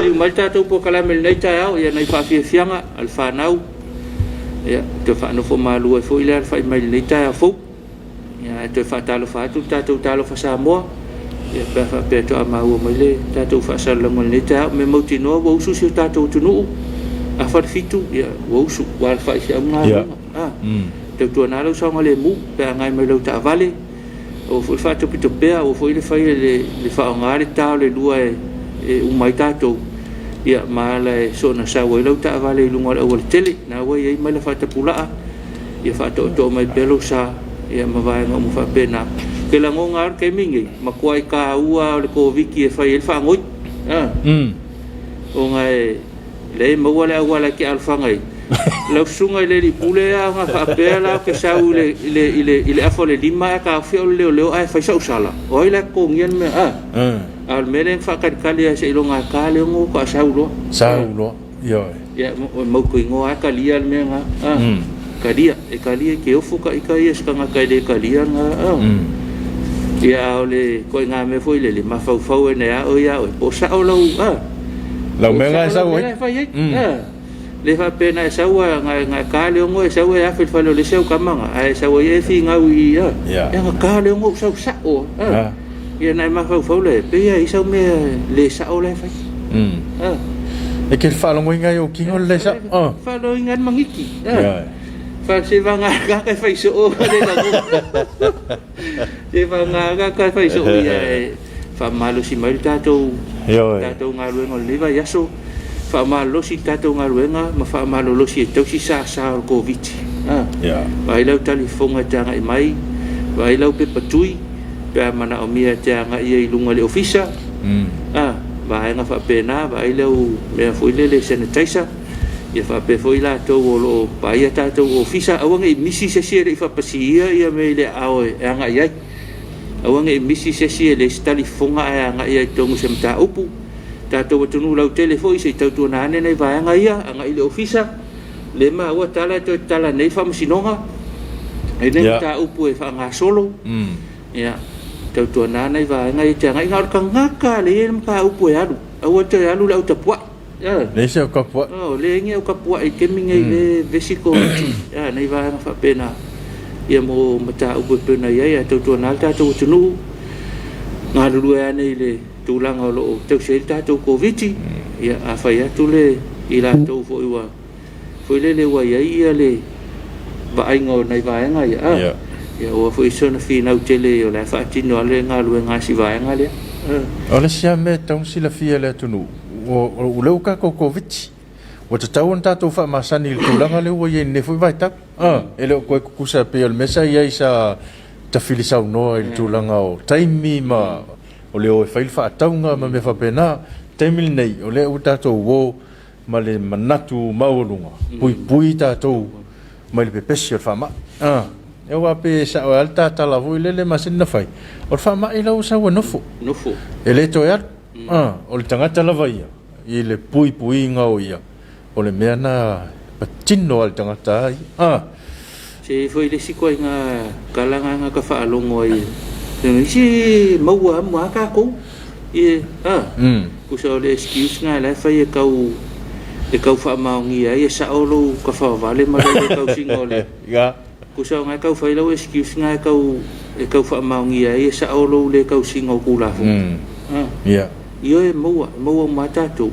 liu mai tātou po kalamel nei tai au ia nei whawhiawhianga al whanau ia te whanau fo malu e fo i lea whai mai nei tai au fau ia te whatalo whatu tātou talo whasamoa ia pēwha to a maua mai le tātou whasalango nei tai au me mauti noa wa usu si tātou tunuu a wharwhitu ia wa usu wal whai si au ngā te tua nālau saunga le mu pēa ngai mai lau ta vale o foi fato pito pea o foi le fai le fa ngare tao le lua e umai tātou ia mala e sona sa wai lau ta vale lunga le awal tele na wai ai mai le fata pulaa ia fato to mai pelo sa ia mawai ngā mu fa pena ke la ngongar ke mingi makuai ka ua le ko viki e fai el fa ngoi o ngai le mawale awala ki alfa ngai lau sunga le li pule a nga whapea ke sau ile afo le lima ka whio leo ai whai sau sala o ile ko ngian me al mene whakadikali a se ilonga ka leo ngō ka sau loa ia mau kui ngō a ka lia me nga ka lia ka lia ke ofu ka ika ia skanga ka ile ka lia nga ia o le koi ngā me fo ile lima fau e nea o ia o po sao lau lau me ngā sau le fa pena e saua nga ka le ngo e saua e afil falo le seu kamanga ai saua e fi nga ui ya nga ka le ngo sau sa o ia nai ma fau le pe ia isau me le sa o le fa e ke falo ngo nga yo kingo le sa falo ngan mangiki fa se va nga ka fa iso o le la se va nga ka fa iso ia fa malo si mai tato nga lu ngo le va yaso fa malosi tatou ngaruenga ma fa malolosi e tausi sa covid vai lau talifonga tanga i mai vai lau pe patui pe mana o mia tanga i lunga le ofisa vai nga fa pena vai lau me foi le sanitizer ia fa pe foi la to lo vai tatou ofisa awanga i misi se se fa pasia ia me le ao anga ia awanga i misi se se le talifonga anga ia tongu se mta upu tātou atunu lau telefoi se tautua nane nei vaenga ia anga i le ofisa le ma ua tala to tala nei whamasinonga e nei ta upu e wha ngā solo ia tautua nane nei vaenga i te ngai ngā ka ngaka le e mka upu e alu aua te alu lau tapua le se o kapua le inge o kapua i keminga i le vesiko ia nei vaenga whapena ia mo mata upu e pena ia tautua nane tātou atunu ngā lulu e ane i le tulanga lo tau se tatou covid ia a fai atu le i la tau fo iwa fo le wa ia le va aingo nei vaenga ia ia o fo isona fina utele o la fa tino le nga lu nga si vaenga le o le sia me tau si la fia le tunu o le ka ko covid o te tau on tatou fa masani le tulanga le wa ia ne fo vai ta ele ko kusa pe el mesa ia isa ta filisa no il tulanga o taimi ma o le o fail fa taunga ma me fa pena temil nei o le uta to wo ma le manatu maulunga pui ta to ma le pepesi fa ma e wa pe sa o alta ta la vo le masin na fai o fa ma ila o sa wa nofo ele to ya o le tangata la vai i le pui nga o ia o le meana patino al tangata se foi le sikoi nga kalanga nga ka fa alongo i si maua mua ka ko e ku so le excuse nga la fa e kau fa maungi e sa olo ka fa vale ma le kau singole ku so nga kau fa lo excuse nga kau fa maungi e sa olo le kau singo ku la fu io e maua mata tu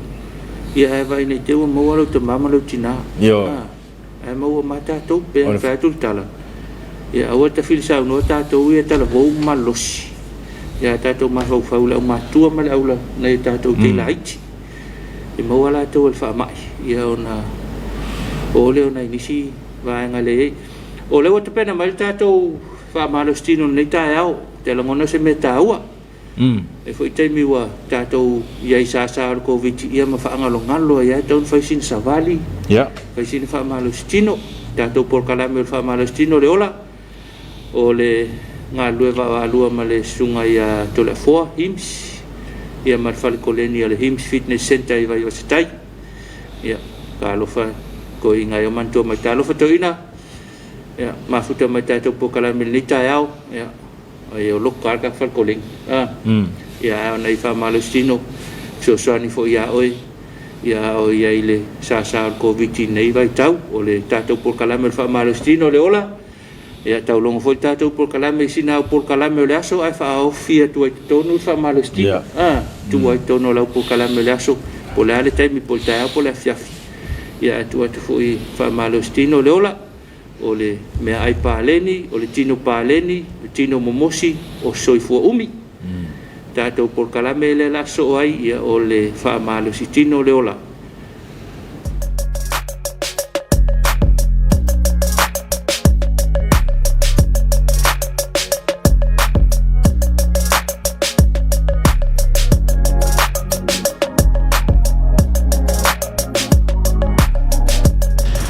ia vai ne te maua lo te mama lo tina e maua mata tu pe fa tu tala ia o te filsa no tatou ia tala vo malosi ia tatou ma fau la ma tua ma la nei tatou te laiti e mo wala to el fa mai ia ona o le ona inisi va ngale o le o te pena mai tatou fa malostino nei ta au te la ngona se meta ua e foi te mi wa tatou ia isa sa covid ia ma fa ngalo ia ton fa sin savali ia fa sin fa malostino tatou por kala me fa malostino le ola o le ngā lueva alua ma le sunga ia tole foa hims ia marfale koleni le hims fitness center i vai o setai ia ka alofa ko i ngai o mantua mai ta alofa toina ia mafuta mai tatou pokala milita iau ia ai o loko ka fal koleng ia nei fa malostino so soani fo ia oi ia o ia ile sa COVID nei vai tau o le tatou por kalame fa malostino le ola ia tau longo foi tatou por kalame sina por kalame le aso ai fa o fia tu tonu fa malostino tu ai tono la por kalame le aso po le ale taimi po ta po le fiafi ia tu foi fa malostino le ola o le me ai paleni o le tino paleni le tino momosi o soifua umi tatou por kalame le laso ai ia o le fa malostino le ola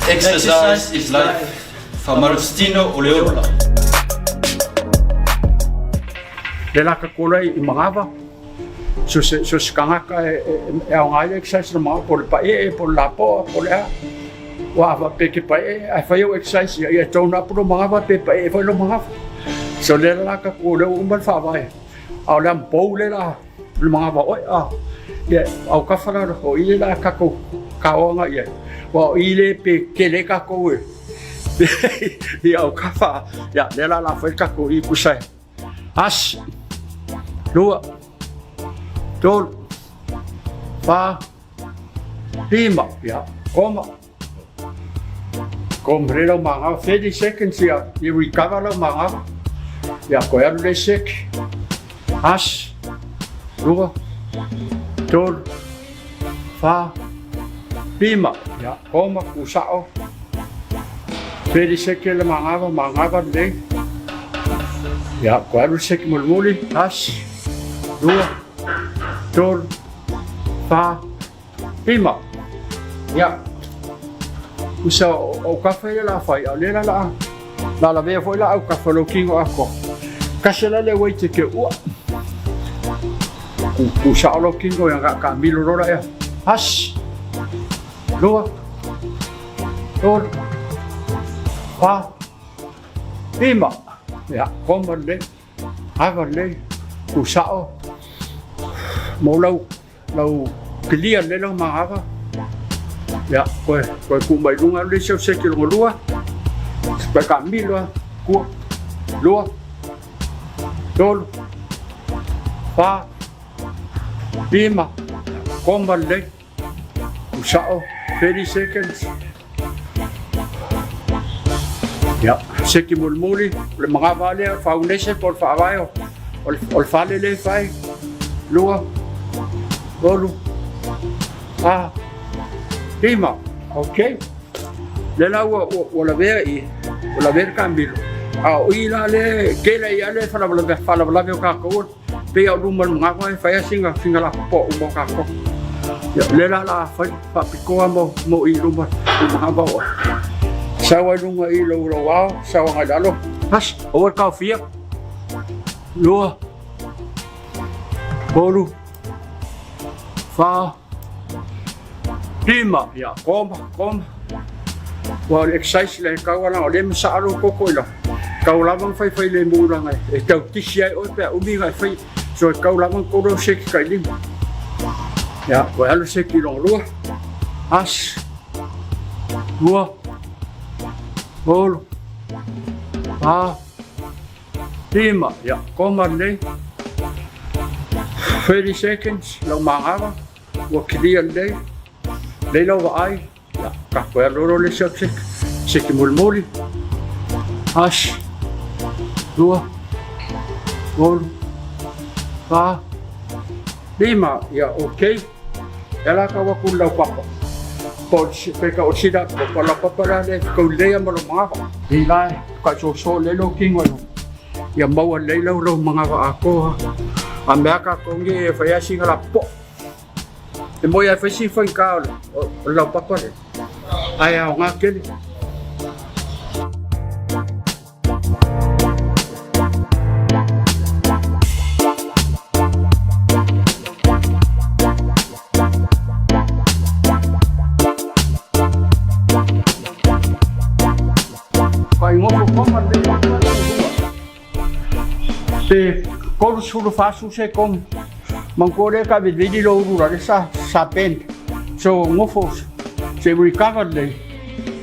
Exercise is life. Famarustino Oleola. Le la ka kola I mangava. So skanga e ngai exercise ma por pa por la por la. Wa va pe ke pa ai fa yo exercise ya tona pro mangava pe pa fa lo mangava. So le la ka kola ban fa vai. Au lam po le la mangava oi ya au ka fa la ko I la ka ko ka o nga ya. Wa ile pe kele ka ko e ia o kafa ya le la fa ka ko I kusai as lua tol fa lima ya kom relo manga 30 seconds ya you recover lo manga ya ko ya le sek as lua tol fa lima ya koma kusao 30 seconds mangava le ya kualu sek mulmuli as dua tol fa lima ya usa o kafe la fai ale la ve foi la o kafe lo kingo ako kasela le wait ke u kusao lo kingo yang ka milo rora ya as dua tol fa lima ya koma le ava le kusao mo lâu clear le lo mangava ya ko ku mai lunga le se se ki lo lua pa camilo ku lua tol fa lima koma le kusao 30 seconds ya seki mulmuli le mga vale foundation por favayo ol fale le fai lua dolu lima okay le la wala ver cambio ila le kela ya le fala ka ko pe au lumal mga vai fai singa la po mo ka ko le la fa piko mo I luma mga ba sawa lunga I lo wa sawa ngadalo has over ka fia lua bolu fa lima ya koma wa exercise le ka wala o le msa alo koko ila ka wala bang fai le mula ngai e tau tisia o pe o mi ngai fai so ka wala bang ko do sek ka lim ya wa alo sek I long lua as lua bolu lima ya koma le 30 seconds lo mangava wa clear le lo ai ya ka ko lo le sek mulmuli as dua bolu lima ya okay ela ka wa kula papa por peka o sida por la papara le ko le mo lo mangava ila ka so le lo kingo ya mau le lo mangava ako America kongi fa ya singa la po e mo ya fa si fa ka la papa le ai a nga ke kai ngo ko ma le te ko su fa su se kom man ko le ka vidi lo ru la sa pen so ngofo se recover le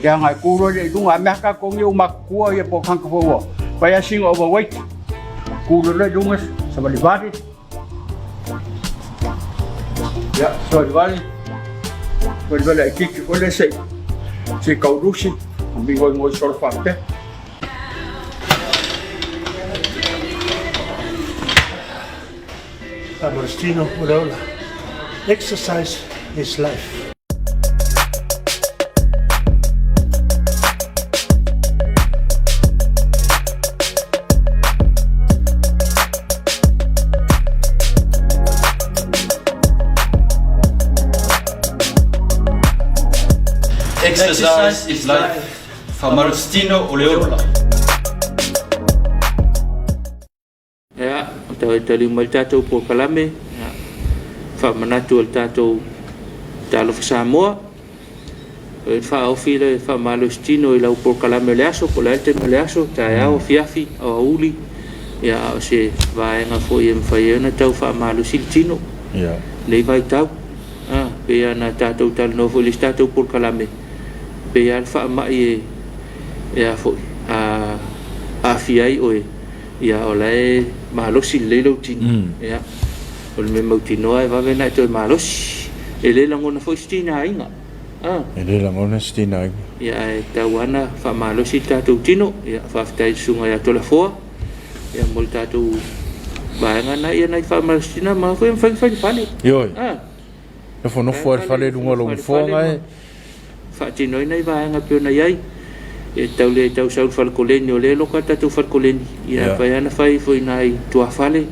ya ngai kuro le dunga maka ko nyu makua ya po kan ko pa ya sing overweight kuro le dunga sa balibari ya so balibari balibari kiki ko le se kau rusi mi ngồi sor fakte Agostino Ureola. Exercise is life. Exercise is life. Agostino Ureola. Ya, tali mai tatou po kalame. Fa manatu al tatou talo Samoa. Fa ofile fa Agostino ila po kalame le aso, po le le aso, ta ya o fiafi o uli. Ya se vai nga fo yem fa yena tau fa Agostino. Ya. Nei vai tau. Pe ana tatou tal no fo le tatou po kalame. Pe al fa mai ya fo a fiai oe. Ya olai malosi lelo tin ya ol me motino ai va vena to malosi ele la ngona fo stina inga ele la ngona stina ya tawana fa malosi ta to tino ya fa tai sunga ya to la fo ya molta to ba nga ya na fa malosina ma ko fa fale yo no fo no fo fale dunga lo fo ngai fa tino nei va nga pe na yai e tau le tau sau falcoleni o le loka tatu falcoleni ia fa ana fai foi nai tua fale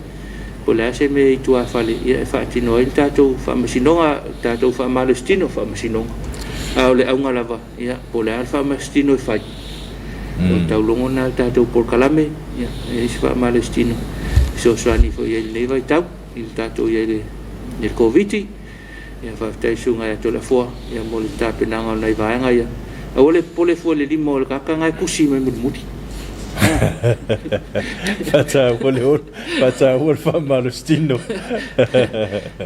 po le ase me tua fale ia fa tino il tatu fa masinonga tatu fa Agostino fa masinonga au le aunga lava ia po le alfa Agostino fa tau longona tatu por kalame ia e fa Agostino so swani foi il nei vai tau il tatu ia le covid ia fa tai sunga ya to la fo ia mo le tapenanga nei vai nga ia ole pole fo le limo le kaka ngai kusi mai muti pata ol fa Agostino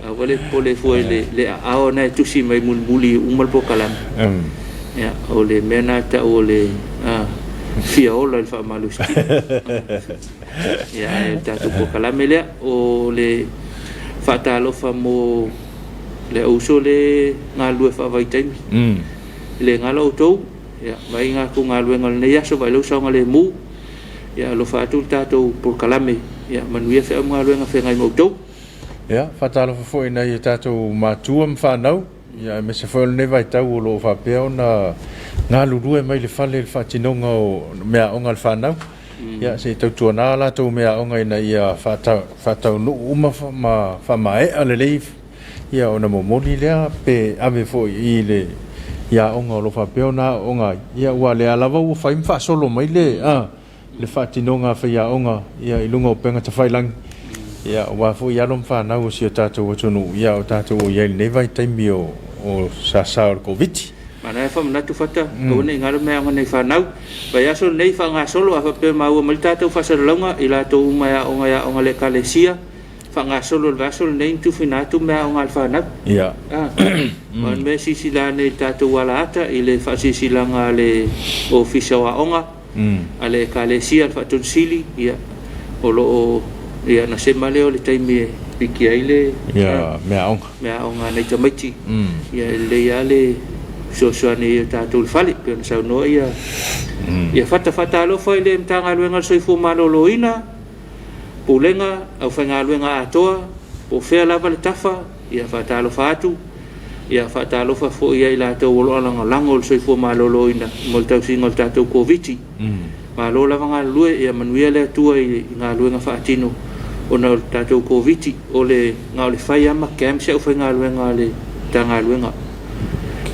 ole pole fo le ao na tusi mai mulmuli umal po kalam ya ole mena ta ole fia ola fa Agostino ya ta to po kalam le ole fatalo fa mo le uso le ngalu fa vai time le ngalo to ya vai nga ku ngalu ngal ne ya so vai lo so ngale mu ya lo fa tu tato por kalame ya manuia fe ngalu nga fe ngai mo to ya fatalo fo ina ya tato matuam fa nau ya me se fo ne vai tau lo fa pe ona ngalu due mai le fale le fatinonga o mea onga le fa nau ya se tau tuana la to mea onga ina ya fatau no uma fa mai ale le ya ona mo moli le pe ave fo i le ya onga lo fa peona onga ya wa le alava u fa imfa solo mai le fatinonga fa ya onga ya ilunga penga ta failang ya wa fo ya lom fa na u si tatu o tunu ya o tatu o ye ne vai taimio o sa covid mana fa mna tu fata ko ne ngalo me ngone fa nau ba ya so nei fa nga solo fa pe ma u mal tatu fa ser longa ila to ya onga le kalesia fa nga solo va solo nei tu fina tu me onga alfa na ya man me sila ne tatu wala ata ile fa sila nga le ofisa wa onga ale kalesia fa tu sili ya olo ya na sema leo le taimi piki ile ya me onga nei tamati ya le ya le so ne tatu fali pe sa no ya ya fata lo foi le mtanga luenga soifu malolo ina pulenga au fanga luenga atoa po fea lava le tafa ia fatalo fatu ia fatalo fa fo ia ila to lo langa lango soifu malolo ina molta singo tato covid malo lava nga lue ia manuia le tua i nga luenga fatino ona tato covid ole nga le fai ama kem se fanga luenga le tanga luenga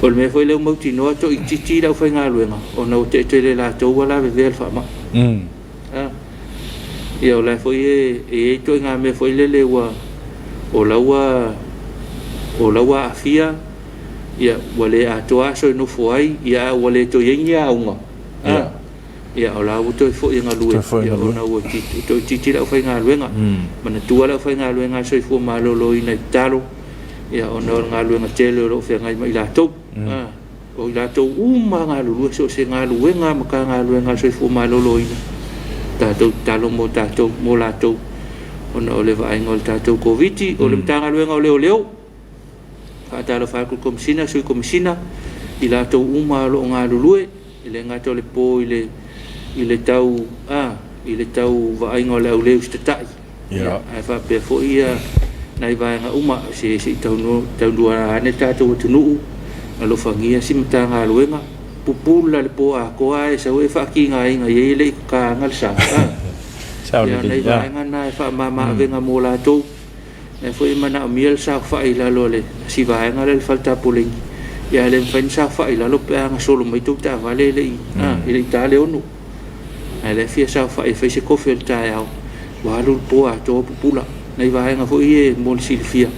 ol me foi le motino to ititi la fanga luenga ona te le la to wala ve fa ma ia ola foi e to nga me foi le wa ola afia ia wale atoa so no foi ia wale to yenga unga ia ola to foi nga lue ia ona o titi la foi nga luenga mana tua la foi nga luenga so fu malolo ina talo ia ona ngalu nga tele ro fe ngai mai la tou o la tou uma ngalu so se ngalu nga maka ngalu nga so fu malolo ina tatou talo mo tatou mo la tou ona ole vai ngol tatou covid o le tanga luenga o leo fa talo fa ku komsina sui komsina ila tou uma lo ngalu lue ile ngato le po ile tau ile tau vai ngol leo statai ya ai fa pe fo ia nai vai nga uma se tau dua ne tatou tunu alo fangia sim tanga luenga pupula le po a ko ai sa we fa ki ngai ngai le ka ngal sa sao ya le nei vai nga nai fa mama venga mola tou e foi mana miel sa fa ila lole si vai nga le falta puling ya le fen sa fa ila lo pe nga solo mai tu ta vale le ile ta le onu ele fia sa fa e fese ko fel ta ya walu po a to pupula nei vai nga foi e mol silfia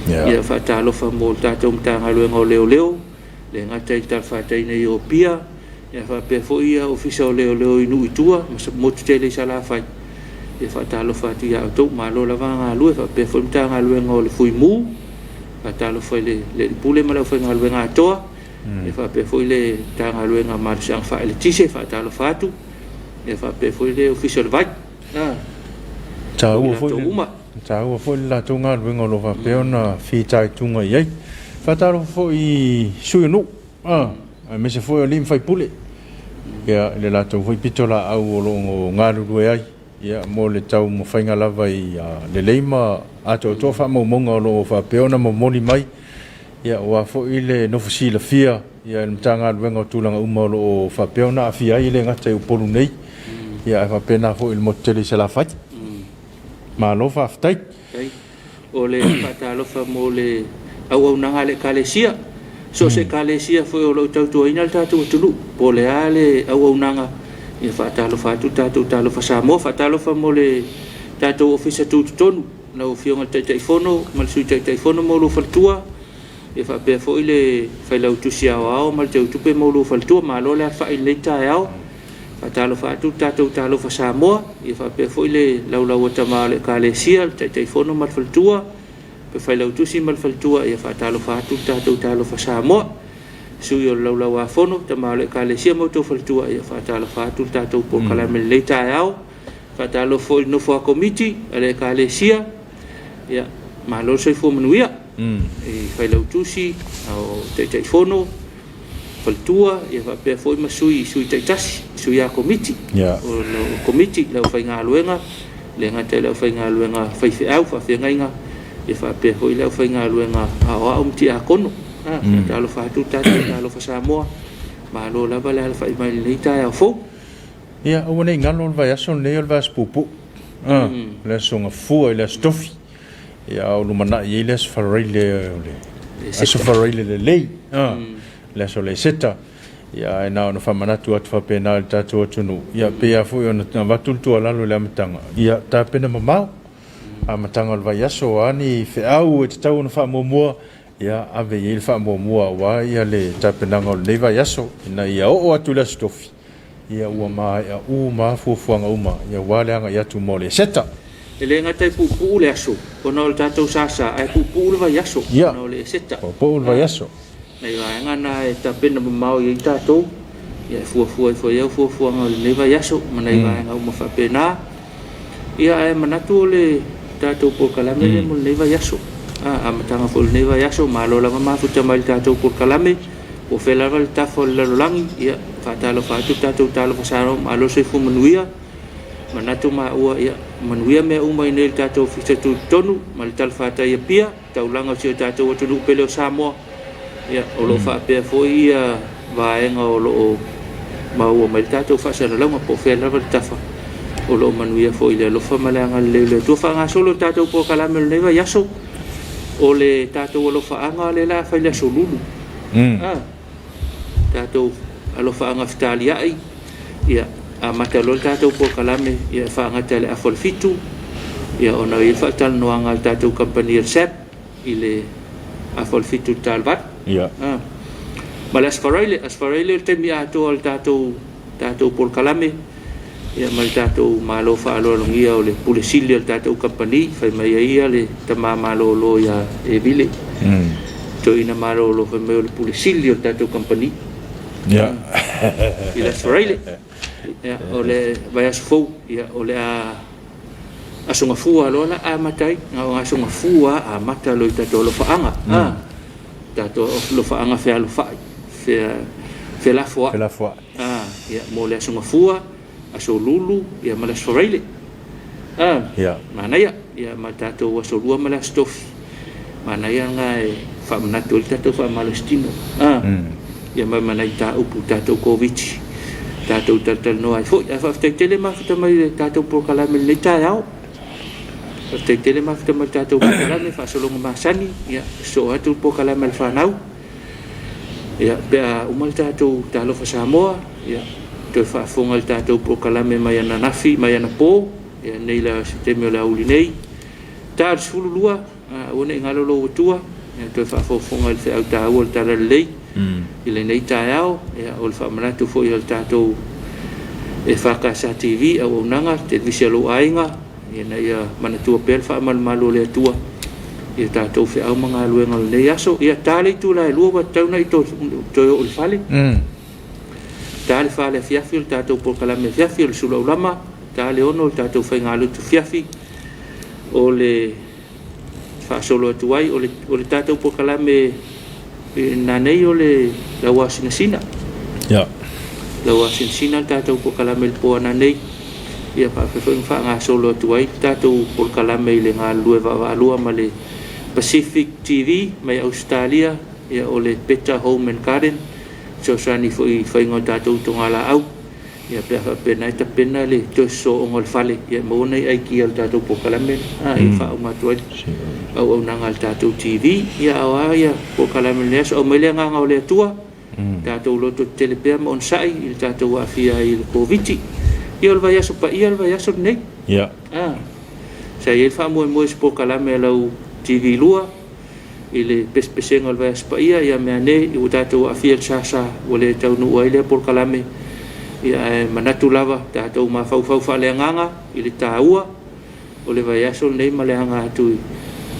ya fa ta lo fa mol ta tum ta nga lo leo le ngata ta fa ta nei opia ya fa pe foi a ofisa leo inu itua mo tele sala fa e fa ta lo fa tu ya to malo la va lu fa pe fo ta nga lu ngol fui mu fa ta lo fa le pule ma lo fa nga lu nga to e fa pe fo le ta nga lu nga mar sang fa le tise fa ta lo fa tu e fa pe fo le official vai chao fo la to nga lu ngol fa pe ona fi tai tu nga ye fa ta lo fo I su no me se fo lim fa pule ya le la to fo pitola au lo nga lu ai ia mo le tau mo fainga lava I le leima ato to fa mo monga lo fa peona mo moni mai ia wa fo ile no fusi la fia ia mtanga wenga tulanga uma lo fa peona fia ile ngata u polu nei ia fa pena fo il moteli se la fat ma lo fa ftai o le pata lo fa mo le au nanga le kalesia so se kalesia fo lo tau to ina tatu tulu po le ale au nanga ia fa talo fa tu talo fa sa mo fa talo fa mo le tato ofisa tu tonu na o fionga te fono mal su te fono mo lo faltua ia fa pe fo ile fa lau tu sia o mal te tu pe mo lo faltua ma lo la fa ile ta ya fa talo fa tu talo fa sa mo ia fa pe fo ile lau ta ma le kalesia te fono mal faltua pe fa lau tu si mal faltua ia fa talo fa tu talo fa sa mo suyo laula wa fono te male kalesia mo to faltua ia fa talo fa tu tato po kala me leta yao fa talo fo no fo committee ale kalesia ia malo so fo manuia e fa lau tusi au te fono faltua ia fa pe fo masui te tasi suya committee o no committee lau fa nga luenga le nga te lau fa nga luenga fa fi au fa fi nga ia fa pe fo lau fa nga luenga au ti a kono talo fa tu talo fa sa mo ma lo la bala fa mai le ta ya fo ia o nei ngalo va ya son le va spupu le songa fu le stofi ia o lu mana ye les farile aso farile le le so le seta ia na no fa mana tu at fa penal ta tu tunu ia pe ya fu ona va tu tu la lo le matanga ia ta pena mama a matanga va ya so ani fe au te tau no fa mo ia ave il fa mo wa ia le tapenanga o leva yaso ina ia o atu la stofi ia ua ma fuafuanga uma ia waleanga ia tu mole seta ele ngata pu le aso kono le tatou sasa ai pu le va yaso kono le seta pu le va yaso nei va ngana e tapena mau ia tatou ia fuafuanga le leva yaso manai va nga uma fa pena ia e manatu le tatou po kalame mo leva yaso amatanga fo neva yaso malo la mama fu tamal tatou por kalame o fela val ta fo la langi ia fa talo fa tu tatou talo fa saro malo se fu manuia manatu ma ua ia manuia me uma inel tatou fisa tu tonu mal tal fa ta ia pia taulanga se tatou tu pelo samo ia o lo fa pe fo ia va en o lo ma ua mal tatou fa saro la po fela val ta fa o lo manuia fo ia lo fa malanga le tu fa nga solo tatou por kalame neva yaso o le tatou alofaanga le la faile solulu tatou alofaanga fitaliai ia a matalo tatou po kalame ia faanga tele a folfitu ia ona ia fatal noanga tatou company rcep ile a folfitu talbat ia malas faraile te mi ato al tatou po kalame ia mal tatou malo fa lo longia o le pulisili al tatou company fai mai ia le tama malo lo ia e vile to ina maro lo fa me o le pulisili o tatou company ya ila Australia ya ole vai asfou ya ole a sunga fua lola a matai nga sunga fua a mata lo tatou lo faanga tatou lo faanga fe lo fa fe la foi ya mo le sunga fua a so lulu ya mala Australia ya mana ya mata tatou so lua mala stof mana ya ngai fa manato tatou fa Palestina ya mana ita upu tatou covid tatou tatou no ai foi fa tele ma fa mai tatou por kala me le tao fa tele ma fa mai tatou kala me fa solo masani ya so atu por kala me fa nau ya pe umal tatou talo fa Samoa ya to fa fonga tatou por kala me mai na nafi mai na po ya nei la sistema la uli nei tar sulu lua one ngalo lo tua ya to fa fonga el fa ta o ta lei ile nei tao ya ol fa manatu fo il tatou e fa ka sa TV au nanga televisi lo ainga ina ia manatu pel fa mal malo le tua ia tatou fe au manga lu ngal le aso ia tali tu la lu wa tau nei to ol fale tali fale fiafi tatou por kala me fiafi su lo lama tali ono tatou fa ngalu tu fiafi ole fa solo tuai ole tatou por kala me na nei ole la Washington ya la Washington tatou po kala mel po na nei ia fa fa nga solo tuai tatou po kala mel nga lueva lua male Pacific TV mai Australia ia ole Peter Home and Garden so sani foi ngo tatou tongala au ia pe na ta pena le to so ngol fale ia mo nei ai ki al tatou po kala mel ai fa uma tuai au nangal tatou TV ia awa ia po kala mel so mele nga ngole tua tatou lo to telepea on sai il tatou afia il covid ia al vai so pa ia al vai so nei ya sai il fa mo po kala mel au TV lua ile pespesenga al vai so pa ia me ne i tatou afia sa ole tau no ile po kala mel ia manatu lava tatou ma fau fa le nganga ile taua ole vai so nei malanga tu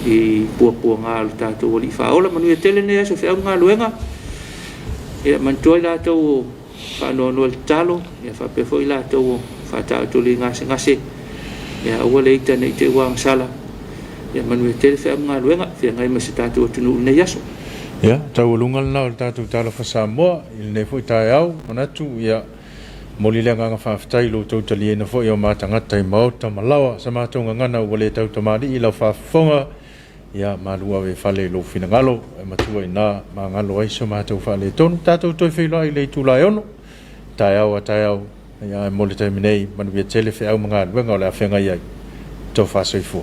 i pua ngal tatou oli fa ola manu tele ne so fa nga luenga ia mantua la tau fa no talo ia fa pe foi la tau fa ta tu li ngase ia ole ita nei te wang sala ia manu tele fa nga luenga fa ngai ma tatou tunu ne yaso ya tau lungal na tatou talo fa Samoa il ne foi taiau manatu ia molilenga nga fa ftai lo totally na foi o matanga tai mau tamalawa sa matonga ngana ole tau tamari ila fa fonga ya malua we fale lo finangalo e matua ina mangalo ai so matou fale ton tatou toi fe lai le tu lai ono taiau ya moli tai minei manu ye tele fe au manga wenga le afenga ia to fa soifua